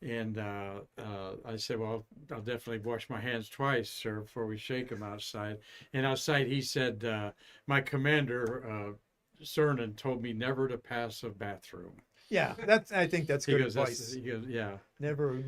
Speaker 1: And I said, well, I'll definitely wash my hands twice, sir, before we shake him outside. And outside, he said, my commander, Cernan, told me never to pass a bathroom.
Speaker 2: Yeah, I think that's
Speaker 1: He
Speaker 2: good
Speaker 1: goes,
Speaker 2: advice.
Speaker 1: he goes, yeah.
Speaker 2: Never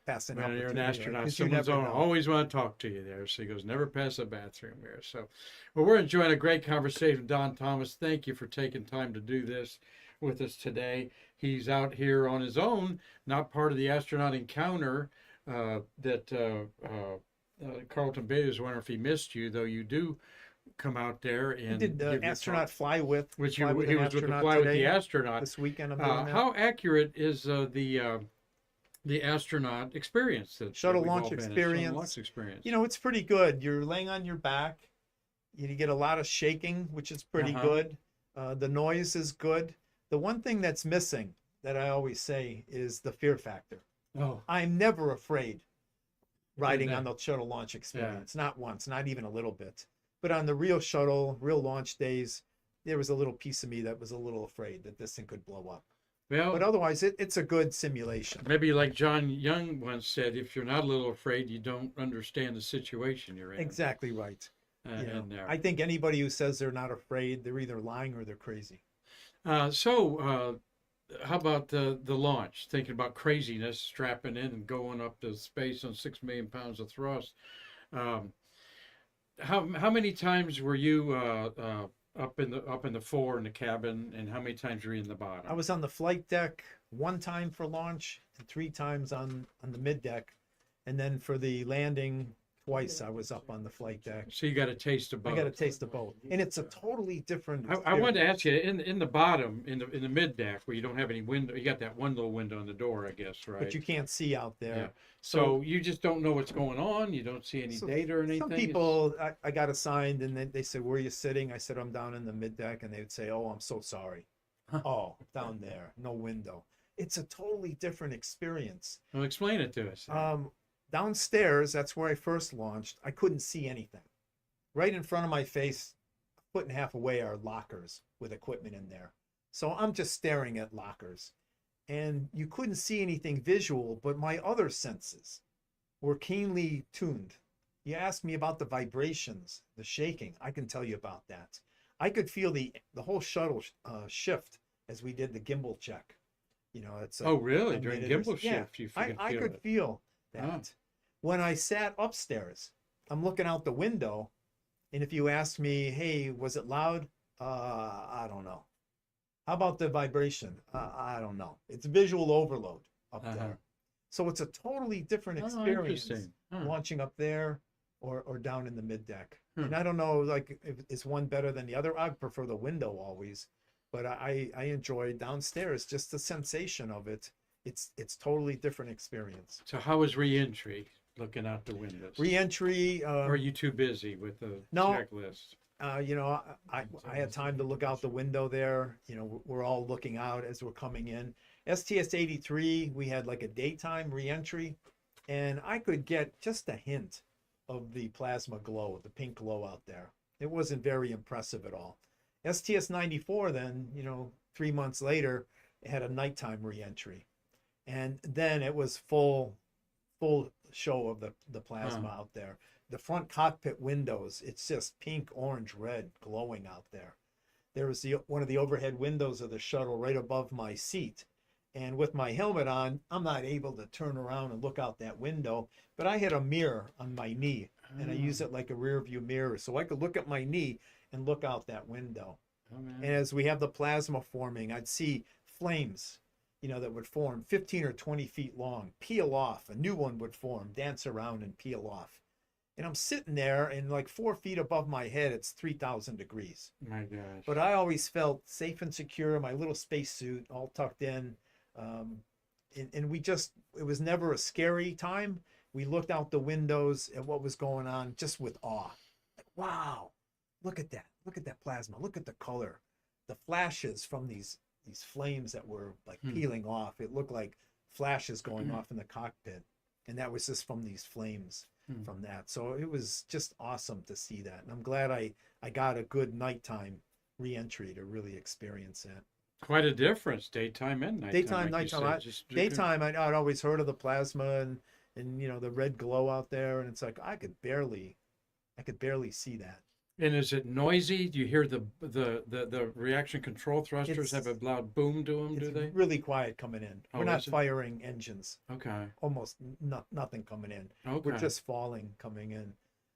Speaker 2: pass an
Speaker 1: When you're
Speaker 2: opportunity.
Speaker 1: an astronaut,
Speaker 2: 'cause you
Speaker 1: someone's
Speaker 2: never
Speaker 1: on,
Speaker 2: know.
Speaker 1: always want to talk to you there. So he goes, never pass a bathroom here. So, well, we're enjoying a great conversation with Don Thomas. Thank you for taking time to do this with us today. He's out here on his own, not part of the astronaut encounter that Carlton Bay is wondering if he missed you, though you do come out there and
Speaker 2: He did
Speaker 1: give
Speaker 2: the
Speaker 1: your
Speaker 2: astronaut
Speaker 1: talk,
Speaker 2: fly with,
Speaker 1: which
Speaker 2: fly with
Speaker 1: he
Speaker 2: an
Speaker 1: was with the
Speaker 2: astronaut
Speaker 1: fly with the
Speaker 2: today.
Speaker 1: astronaut.
Speaker 2: This weekend I'm doing that.
Speaker 1: How accurate is the astronaut experience? That
Speaker 2: Shuttle
Speaker 1: we've all
Speaker 2: launch
Speaker 1: been in?
Speaker 2: experience.
Speaker 1: Shuttle launch experience.
Speaker 2: You know, it's pretty good. You're laying on your back. You get a lot of shaking, which is pretty good. The noise is good. The one thing that's missing that I always say is the fear factor.
Speaker 1: Oh,
Speaker 2: I'm never afraid riding
Speaker 1: Yeah.
Speaker 2: on the shuttle launch experience. Not once, not even a little bit. But on the real shuttle, real launch days, there was a little piece of me that was a little afraid that this thing could blow up.
Speaker 1: well,
Speaker 2: But otherwise, it's a good simulation.
Speaker 1: maybe like John Young once said, if you're not a little afraid, you don't understand the situation you're in.
Speaker 2: Exactly right. You know,
Speaker 1: in there.
Speaker 2: I think anybody who says they're not afraid, they're either lying or they're crazy.
Speaker 1: How about the launch? Thinking about craziness, strapping in and going up to space on 6 million pounds of thrust. How many times were you up in the fore in the cabin, and how many times were you in the bottom?
Speaker 2: I was on the flight deck one time for launch and 3 times on the mid deck. And then for the landing, twice I was up on the flight deck.
Speaker 1: So you got a taste of both.
Speaker 2: I got a taste of both. And it's a totally different
Speaker 1: I wanted to ask you in the bottom, in the mid deck, where you don't have any window, you got that one little window in the door, I guess, right?
Speaker 2: but you can't see out there.
Speaker 1: Yeah. So you just don't know what's going on. You don't see any
Speaker 2: So
Speaker 1: data or anything.
Speaker 2: Some people, I got assigned, and then they said, "Where are you sitting?" I said, "I'm down in the mid deck," and they would say, "Oh, I'm so sorry."
Speaker 1: Huh.
Speaker 2: Oh, down there, no window. It's a totally different experience.
Speaker 1: Well, explain it to us.
Speaker 2: Downstairs, that's where I first launched. I couldn't see anything. Right in front of my face, a foot and a half away, are lockers with equipment in there. So I'm just staring at lockers, and you couldn't see anything visual, but my other senses were keenly tuned. You asked me about the vibrations, the shaking. I can tell you about that. I could feel the whole shuttle shift as we did the gimbal check. You know, it's
Speaker 1: Oh, really?
Speaker 2: I
Speaker 1: During
Speaker 2: mean, it was-
Speaker 1: gimbal shift, you
Speaker 2: I
Speaker 1: feel
Speaker 2: could
Speaker 1: it.
Speaker 2: feel that.
Speaker 1: Oh.
Speaker 2: When I sat upstairs, I'm looking out the window, and if you ask me, "Hey, was it loud?" I don't know. How about the vibration? I don't know. It's visual overload up there. So it's a totally different
Speaker 1: Oh,
Speaker 2: experience
Speaker 1: interesting. Huh.
Speaker 2: launching up there or down in the mid deck.
Speaker 1: Hmm.
Speaker 2: And I don't know, like, is one better than the other? I prefer the window always, but I enjoy downstairs, just the sensation of it. It's totally different experience.
Speaker 1: So how was re-entry? Looking out the windows.
Speaker 2: Re-entry.
Speaker 1: Or are you too busy with the
Speaker 2: No.
Speaker 1: checklist?
Speaker 2: You know, I had time to look out the window there. You know, we're all looking out as we're coming in. STS-83, we had like a daytime re-entry, and I could get just a hint of the plasma glow, the pink glow out there. It wasn't very impressive at all. STS-94 then, you know, 3 months later, it had a nighttime re-entry. And then it was full show of the plasma out there. The front cockpit windows, it's just pink, orange, red glowing out there. There was one of the overhead windows of the shuttle right above my seat. And with my helmet on, I'm not able to turn around and look out that window, but I had a mirror on my knee, and I use it like a rear view mirror. So I could look at my knee and look out that window.
Speaker 1: Oh, man.
Speaker 2: And as we have the plasma forming, I'd see flames. that would form 15 or 20 feet long, peel off. A new one would form, dance around and peel off. And I'm sitting there, and like 4 feet above my head, it's 3,000 degrees.
Speaker 1: My gosh.
Speaker 2: But I always felt safe and secure, my little spacesuit all tucked in. And it was never a scary time. We looked out the windows at what was going on just with awe. Like, wow, look at that. Look at that plasma. Look at the color. The flashes from these flames that were like peeling off. It looked like flashes going off in the cockpit. And that was just from these flames from that. So it was just awesome to see that. And I'm glad I got a good nighttime re-entry to really experience that.
Speaker 1: Quite a difference, daytime and nighttime.
Speaker 2: Daytime,
Speaker 1: like you
Speaker 2: nighttime.
Speaker 1: said.
Speaker 2: Daytime, I'd always heard of the plasma and the red glow out there, and it's like I could barely see that.
Speaker 1: And is it noisy? Do you hear the reaction control thrusters have a loud boom to them? Do
Speaker 2: It's
Speaker 1: they?
Speaker 2: really quiet coming in.
Speaker 1: Oh,
Speaker 2: We're not
Speaker 1: is it?
Speaker 2: firing engines.
Speaker 1: Okay.
Speaker 2: Almost nothing coming in.
Speaker 1: Okay.
Speaker 2: We're just falling coming in.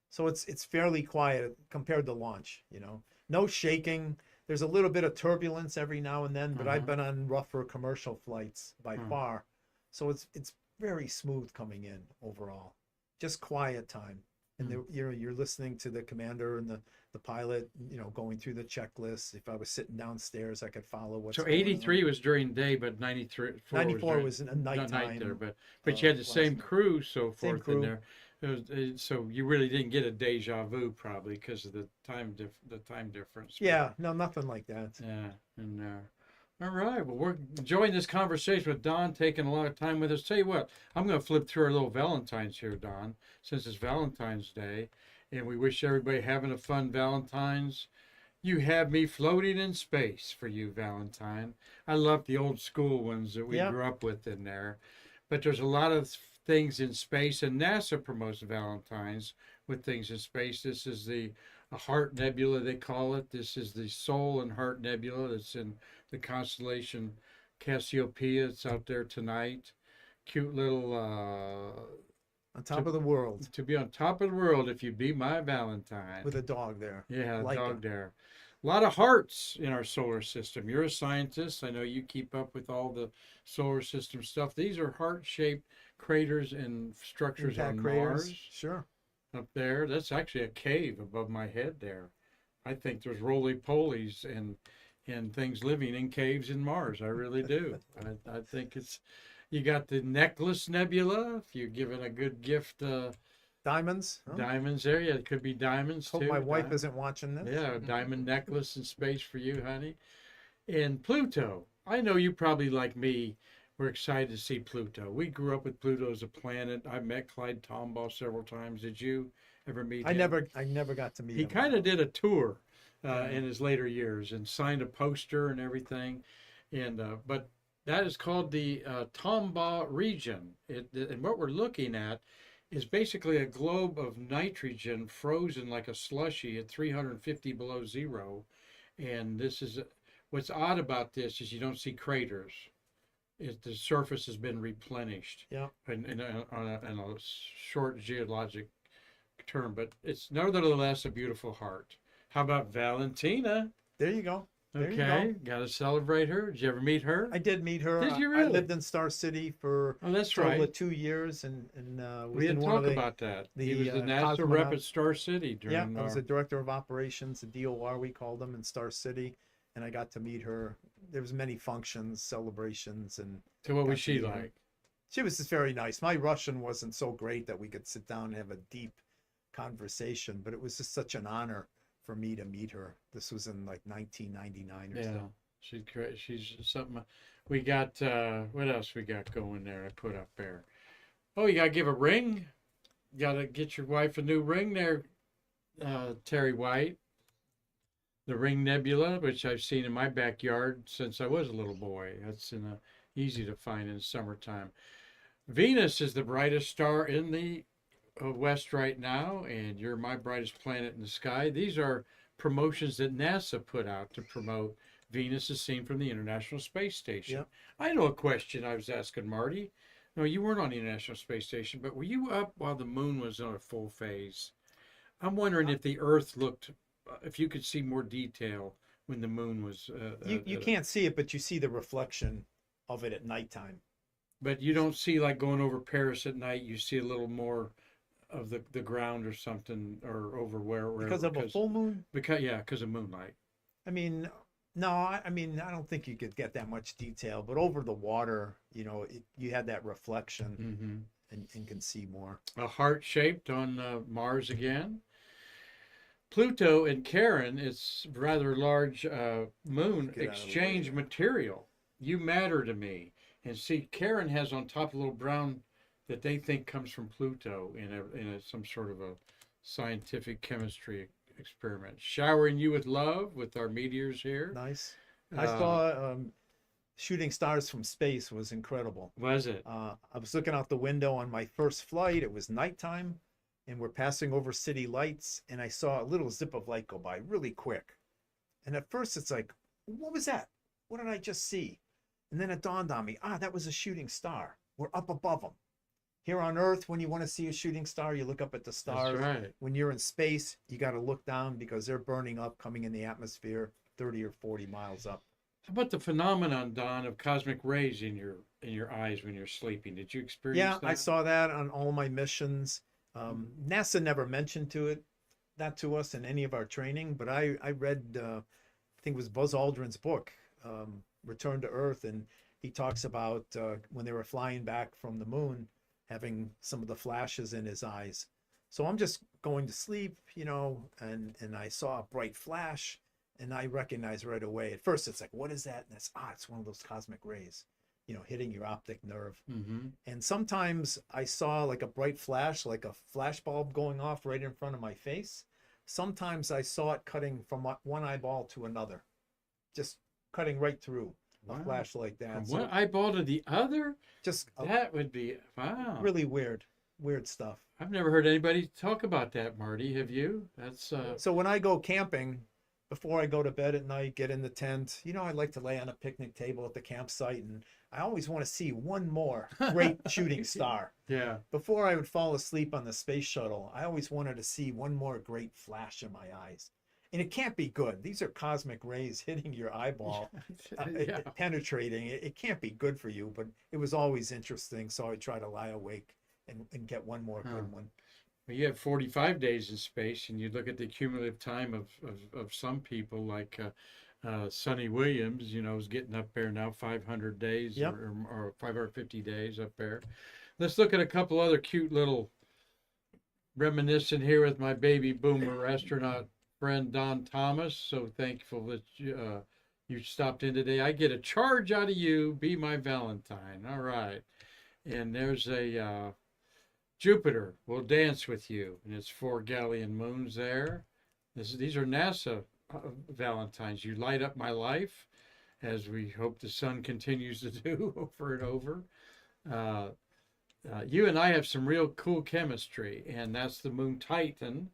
Speaker 2: So it's fairly quiet compared to launch. No shaking. There's a little bit of turbulence every now and then, but I've been on rougher commercial flights by far, so it's very smooth coming in overall. Just quiet time, and you're listening to the commander and the pilot, going through the checklist. If I was sitting downstairs, I could follow what's
Speaker 1: So
Speaker 2: going on.
Speaker 1: 83 was during day, but 94
Speaker 2: was a nighttime.
Speaker 1: night there, but you had the same
Speaker 2: plasma.
Speaker 1: crew so
Speaker 2: Same
Speaker 1: forth
Speaker 2: crew.
Speaker 1: in there. So you really didn't get a deja vu probably because of the time difference.
Speaker 2: Yeah, no, nothing like that.
Speaker 1: Yeah, and all right. Well, we're enjoying this conversation with Don, taking a lot of time with us. Tell you what, I'm going to flip through our little Valentine's here, Don, since it's Valentine's Day, and we wish everybody having a fun Valentine's. You have me floating in space for you, Valentine. I love the old school ones that we grew up with in there, but there's a lot of things in space, and NASA promotes Valentine's with things in space. This is the Heart Nebula, they call it. This is the Soul and Heart Nebula that's in the constellation Cassiopeia. It's out there tonight. Cute little
Speaker 2: On top of the world
Speaker 1: to be on top of the world if you be my Valentine.
Speaker 2: with a dog there.
Speaker 1: Yeah,
Speaker 2: Like
Speaker 1: dog
Speaker 2: it.
Speaker 1: there. A lot of hearts in our solar system. You're a scientist. I know you keep up with all the solar system stuff. These are heart-shaped craters and structures
Speaker 2: Impact
Speaker 1: on
Speaker 2: craters.
Speaker 1: Mars
Speaker 2: Sure.
Speaker 1: up there. That's actually a cave above my head there. I think there's roly-polies and things living in caves in Mars. I really do. I think you got the Necklace Nebula. If you're giving a good gift,
Speaker 2: Diamonds. Huh?
Speaker 1: diamonds there. Yeah, it could be diamonds
Speaker 2: Hope
Speaker 1: too.
Speaker 2: my wife isn't watching this.
Speaker 1: Yeah, a diamond necklace in space for you, honey. And Pluto. I know you probably, like me, were excited to see Pluto. We grew up with Pluto as a planet. I met Clyde Tombaugh several times. Did you ever meet
Speaker 2: I
Speaker 1: him?
Speaker 2: never got to meet
Speaker 1: He
Speaker 2: him.
Speaker 1: kind of did a tour in his later years and signed a poster and everything. And but that is called the Tombaugh region. And what we're looking at is basically a globe of nitrogen frozen like a slushy at 350 below zero. And this is what's odd about this is you don't see craters. The surface has been replenished.
Speaker 2: Yeah.
Speaker 1: In a short geologic term, but it's nevertheless a beautiful heart. How about Valentina?
Speaker 2: There you go. There you
Speaker 1: Okay,
Speaker 2: go.
Speaker 1: got to celebrate her. Did you ever meet her?
Speaker 2: I did meet her.
Speaker 1: Did you
Speaker 2: I
Speaker 1: really?
Speaker 2: lived in Star City for
Speaker 1: Oh, that's
Speaker 2: a total
Speaker 1: right.
Speaker 2: of 2 years, and was
Speaker 1: We
Speaker 2: in
Speaker 1: didn't
Speaker 2: one
Speaker 1: talk
Speaker 2: of the,
Speaker 1: about that.
Speaker 2: the,
Speaker 1: He was the NASA
Speaker 2: cosmonaut-
Speaker 1: rep at Star City
Speaker 2: Yeah,
Speaker 1: during
Speaker 2: I was
Speaker 1: our...
Speaker 2: the director of operations, the DOR we called them in Star City, and I got to meet her. There was many functions, celebrations, and
Speaker 1: So what was
Speaker 2: got to
Speaker 1: she
Speaker 2: meet her.
Speaker 1: like?
Speaker 2: She was just very nice. My Russian wasn't so great that we could sit down and have a deep conversation, but it was just such an honor for me to meet her. This was in like 1999 or
Speaker 1: Yeah,
Speaker 2: so.
Speaker 1: she's great. She's something. We got, what else we got going there I put up there? Oh, you got to give a ring? You got to get your wife a new ring there, Terry White. The Ring Nebula, which I've seen in my backyard since I was a little boy. That's easy to find in the summertime. Venus is the brightest star in the west right now, and you're my brightest planet in the sky. These are promotions that NASA put out to promote Venus as seen from the International Space Station.
Speaker 2: Yep.
Speaker 1: I know a question I was asking Marty. No, you weren't on the International Space Station, but were you up while the moon was on a full phase? I'm wondering if the Earth looked, if you could see more detail when the moon was.
Speaker 2: You can't see it, but you see the reflection of it at nighttime.
Speaker 1: But you don't see like going over Paris at night. You see a little more of the ground or something, or over wherever.
Speaker 2: Because of a full moon?
Speaker 1: Because of moonlight.
Speaker 2: I mean, no, I mean, I don't think you could get that much detail, but over the water, you know, you had that reflection
Speaker 1: Mm-hmm.
Speaker 2: and can see more.
Speaker 1: A heart shaped on Mars again. Pluto and Charon, its rather large moon,
Speaker 2: Get out of the way
Speaker 1: exchange
Speaker 2: there.
Speaker 1: material. You matter to me. And see, Charon has on top a little brown that they think comes from Pluto in some sort of a scientific chemistry experiment. Showering you with love with our meteors here.
Speaker 2: Nice. I saw shooting stars from space was incredible.
Speaker 1: Was it?
Speaker 2: I was looking out the window on my first flight. It was nighttime, and we're passing over city lights, and I saw a little zip of light go by really quick. And at first, it's like, what was that? What did I just see? And then it dawned on me, that was a shooting star. We're up above them. Here on Earth, when you want to see a shooting star, you look up at the stars.
Speaker 1: That's right.
Speaker 2: When you're in space, you got to look down because they're burning up, coming in the atmosphere 30 or 40 miles up.
Speaker 1: How about the phenomenon, Don, of cosmic rays in your eyes when you're sleeping? Did you experience
Speaker 2: Yeah,
Speaker 1: that?
Speaker 2: I saw that on all my missions. NASA never mentioned that to us in any of our training, but I read, I think it was Buzz Aldrin's book, Return to Earth, and he talks about when they were flying back from the moon, having some of the flashes in his eyes. So I'm just going to sleep, you know, and I saw a bright flash, and I recognized right away. At first, it's like, what is that? And it's one of those cosmic rays, you know, hitting your optic nerve.
Speaker 1: Mm-hmm.
Speaker 2: And sometimes I saw like a bright flash, like a flash bulb going off right in front of my face. Sometimes I saw it cutting from one eyeball to another, just cutting right through a
Speaker 1: Wow.
Speaker 2: flash like that.
Speaker 1: From
Speaker 2: So
Speaker 1: one eyeball to the other?
Speaker 2: just
Speaker 1: That would be, wow.
Speaker 2: really weird stuff.
Speaker 1: I've never heard anybody talk about that, Marty. Have you? That's
Speaker 2: So when I go camping, before I go to bed at night, get in the tent, you know, I like to lay on a picnic table at the campsite, and I always want to see one more great shooting star.
Speaker 1: yeah.
Speaker 2: Before I would fall asleep on the space shuttle, I always wanted to see one more great flash in my eyes. And it can't be good. These are cosmic rays hitting your eyeball,
Speaker 1: Yeah.
Speaker 2: penetrating. It can't be good for you, but it was always interesting. So I try to lie awake and get one more
Speaker 1: Huh.
Speaker 2: good one.
Speaker 1: Well, you have 45 days in space, and you look at the cumulative time of some people, like Sonny Williams, you know, is getting up there now, 500 days
Speaker 2: Yep.
Speaker 1: or 550 days up there. Let's look at a couple other cute little reminiscent here with my baby boomer astronaut friend Don Thomas. So thankful that you stopped in today. I get a charge out of you. Be my Valentine. All right. And there's a Jupiter will dance with you, and it's 4 Galilean moons there. These are NASA Valentines. You light up my life, as we hope the sun continues to do over and over. You and I have some real cool chemistry, and that's the moon Titan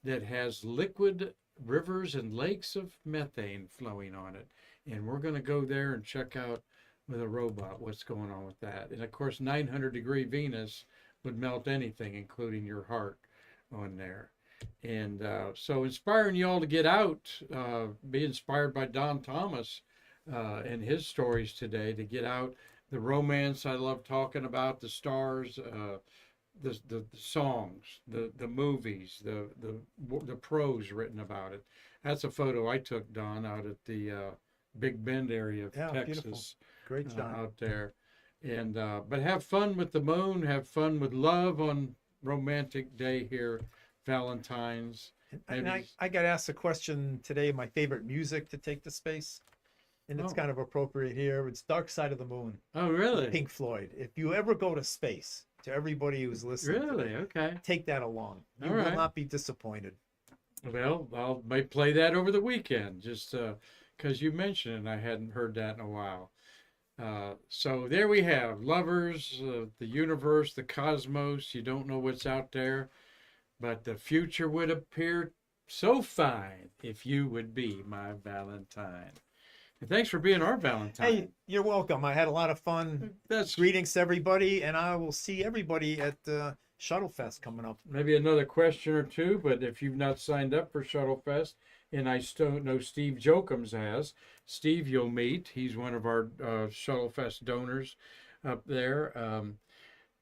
Speaker 1: that has liquid rivers and lakes of methane flowing on it. And we're going to go there and check out with a robot what's going on with that. And of course, 900-degree Venus would melt anything, including your heart on there. And so inspiring you all to get out, be inspired by Don Thomas and his stories today, to get out. The romance I love talking about, the stars, the songs, the movies, the prose written about it. That's a photo I took, Don, out at the Big Bend area of Texas.
Speaker 2: Beautiful. Great shot.
Speaker 1: Out there. And but have fun with the moon, have fun with love on romantic day here, Valentine's.
Speaker 2: And
Speaker 1: Maybe-
Speaker 2: I got asked a question today, my favorite music to take to space. And it's
Speaker 1: Oh.
Speaker 2: kind of appropriate here. It's Dark Side of the Moon,
Speaker 1: Oh, really?
Speaker 2: Pink Floyd. If you ever go to space, to everybody who's listening,
Speaker 1: Really? Okay.
Speaker 2: take that along. You
Speaker 1: All
Speaker 2: will
Speaker 1: right.
Speaker 2: not be disappointed.
Speaker 1: Well, might play that over the weekend, just because you mentioned it, and I hadn't heard that in a while. So there we have lovers, the universe, the cosmos. You don't know what's out there, but the future would appear so fine if you would be my Valentine. And thanks for being our Valentine.
Speaker 2: Hey, you're welcome. I had a lot of fun.
Speaker 1: That's
Speaker 2: Greetings to everybody, and I will see everybody at Shuttle Fest coming up.
Speaker 1: maybe another question or two, but if you've not signed up for Shuttle Fest and I still know Steve Jokums has. Steve, you'll meet. He's one of our Shuttle Fest donors up there.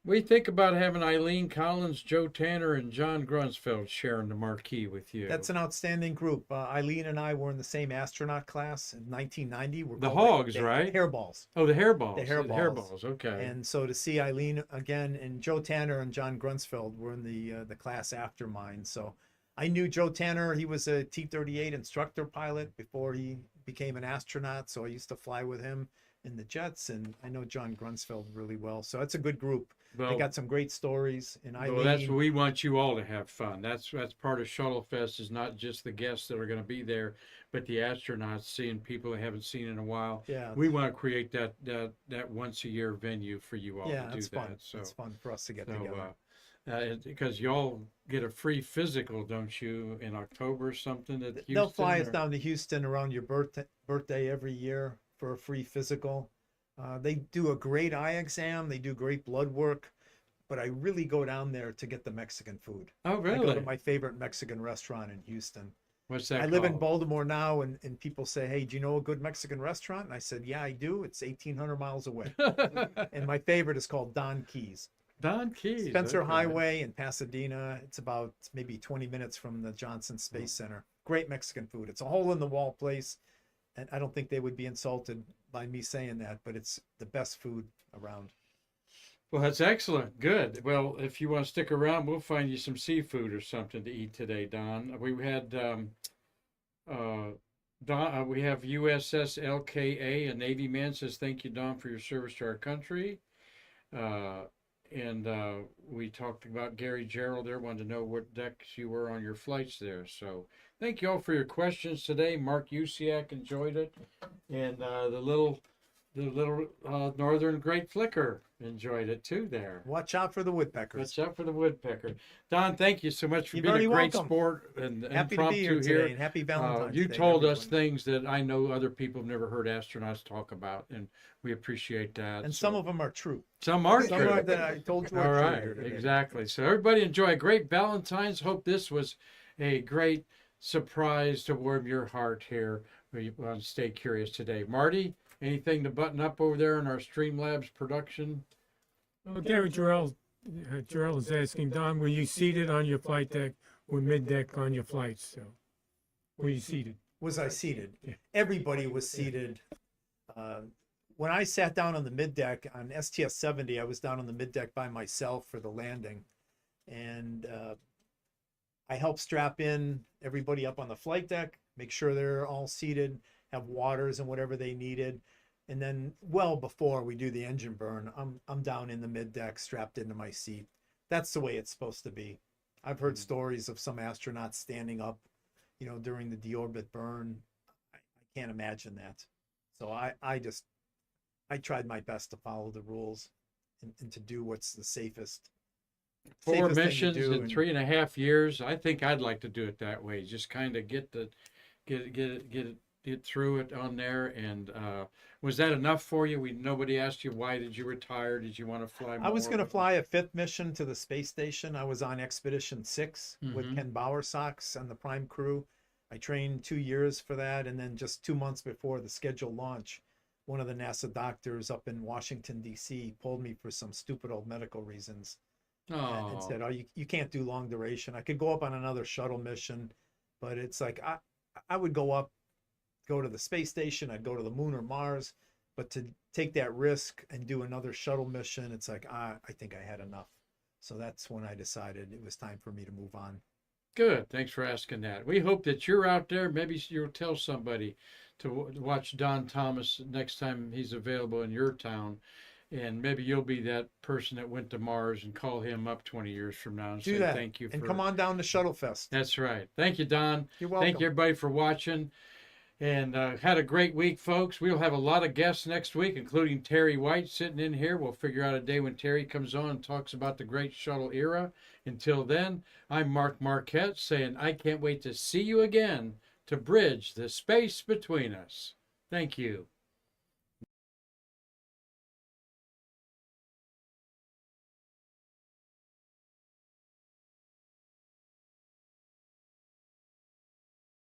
Speaker 1: We think about having Eileen Collins, Joe Tanner, and John Grunsfeld sharing the marquee with you.
Speaker 2: That's an outstanding group. Eileen and I were in the same astronaut class in 1990. We're
Speaker 1: The
Speaker 2: called
Speaker 1: Hogs, right?
Speaker 2: Hairballs.
Speaker 1: Oh, the hairballs.
Speaker 2: The hairballs.
Speaker 1: Okay.
Speaker 2: And so to see Eileen again, and Joe Tanner and John Grunsfeld were in the class after mine. So I knew Joe Tanner. He was a T-38 instructor pilot before he became an astronaut. So I used to fly with him in the jets, and I know John Grunsfeld really well. So it's a good group. They got some great stories. And Eileen,
Speaker 1: well, that's what we want you all to have fun. That's part of Shuttle Fest, is not just the guests that are going to be there, but the astronauts, seeing people they haven't seen in a while.
Speaker 2: Yeah,
Speaker 1: We want to create that once a year venue for you all
Speaker 2: yeah,
Speaker 1: to do
Speaker 2: it's
Speaker 1: that.
Speaker 2: fun.
Speaker 1: So
Speaker 2: It's fun for us to get together.
Speaker 1: because y'all get a free physical, don't you, in October or something at Houston?
Speaker 2: They'll fly us
Speaker 1: or-
Speaker 2: down to Houston around your birthday every year for a free physical. They do a great eye exam. They do great blood work. But I really go down there to get the Mexican food.
Speaker 1: Oh,
Speaker 2: I go
Speaker 1: really?
Speaker 2: to my favorite Mexican restaurant in Houston.
Speaker 1: What's that
Speaker 2: I live in
Speaker 1: called?
Speaker 2: Baltimore now, and people say, hey, do you know a good Mexican restaurant? And I said, yeah, I do. It's 1,800 miles away. And my favorite is called Don Key's.
Speaker 1: Don Keys.
Speaker 2: Spencer
Speaker 1: okay.
Speaker 2: Highway in Pasadena. It's about maybe 20 minutes from the Johnson Space Center. Great Mexican food. It's a hole in the wall place. And I don't think they would be insulted by me saying that, but it's the best food around.
Speaker 1: Well, that's excellent. Good. Well, if you want to stick around, we'll find you some seafood or something to eat today, Don. We had Don. We have USS LKA. A Navy man says, "Thank you, Don, for your service to our country." And we talked about Gary Gerald there. Wanted to know what decks you were on your flights there. So thank you all for your questions today. Mark Usiak enjoyed it, and the little northern great flicker enjoyed it too there.
Speaker 2: Watch out for the woodpeckers.
Speaker 1: Watch out for the woodpecker. Don, thank you so much for
Speaker 2: You're
Speaker 1: being
Speaker 2: very
Speaker 1: a great
Speaker 2: welcome.
Speaker 1: sport and
Speaker 2: Happy to be here
Speaker 1: impromptu
Speaker 2: today, and happy Valentine's
Speaker 1: You
Speaker 2: Day,
Speaker 1: told us
Speaker 2: everyone.
Speaker 1: things that I know other people have never heard astronauts talk about, and we appreciate that.
Speaker 2: And
Speaker 1: So-
Speaker 2: some of them are true.
Speaker 1: some are
Speaker 2: Some
Speaker 1: true.
Speaker 2: are that I told you
Speaker 1: All
Speaker 2: are true
Speaker 1: right,
Speaker 2: here today.
Speaker 1: exactly. So everybody enjoy a great Valentine's. Hope this was a great surprise to warm your heart here. We want to stay curious today. Marty, anything to button up over there in our Streamlabs production?
Speaker 4: Well, Gary Jarrell is asking, Don, were you seated on your flight deck or mid deck on your flights? So, were you seated?
Speaker 2: Was I seated?
Speaker 4: Yeah.
Speaker 2: Everybody was seated. When I sat down on the mid deck on STS-70, I was down on the mid deck by myself for the landing, and I helped strap in everybody up on the flight deck, make sure they're all seated, have waters and whatever they needed, and then well before we do the engine burn, I'm down in the mid deck, strapped into my seat. That's the way it's supposed to be. I've heard stories of some astronauts standing up, during the deorbit burn. I can't imagine that. So I tried my best to follow the rules and to do what's the safest.
Speaker 1: 4
Speaker 2: safest thing to
Speaker 1: missions
Speaker 2: do,
Speaker 1: in
Speaker 2: and
Speaker 1: 3.5 years. I think I'd like to do it that way. Just kind of get through it on there. And was that enough for you? Nobody asked you, why did you retire? Did you want to fly more?
Speaker 2: I was going to fly a 5th mission to the space station. I was on Expedition 6 with
Speaker 1: Mhm.
Speaker 2: Ken Bowersox and the Prime crew. I trained 2 years for that. And then just 2 months before the scheduled launch, one of the NASA doctors up in Washington, D.C. pulled me for some stupid old medical reasons and
Speaker 1: Oh,
Speaker 2: said, oh, you can't do long duration. I could go up on another shuttle mission, but it's like I would go to the space station, I'd go to the moon or Mars, but to take that risk and do another shuttle mission, it's like, I think I had enough. So that's when I decided it was time for me to move on.
Speaker 1: good. Thanks for asking that. We hope that you're out there. Maybe you'll tell somebody to watch Don Thomas next time he's available in your town. And maybe you'll be that person that went to Mars and call him up 20 years from now and
Speaker 2: Do
Speaker 1: say
Speaker 2: that.
Speaker 1: thank you.
Speaker 2: And
Speaker 1: for...
Speaker 2: come on down to Shuttle Fest.
Speaker 1: That's right. Thank you, Don.
Speaker 2: You're welcome.
Speaker 1: Thank you, everybody, for watching. And had a great week, folks. We'll have a lot of guests next week, including Terry White sitting in here. We'll figure out a day when Terry comes on and talks about the great shuttle era. Until then, I'm Mark Marquette saying I can't wait to see you again to bridge the space between us. Thank you.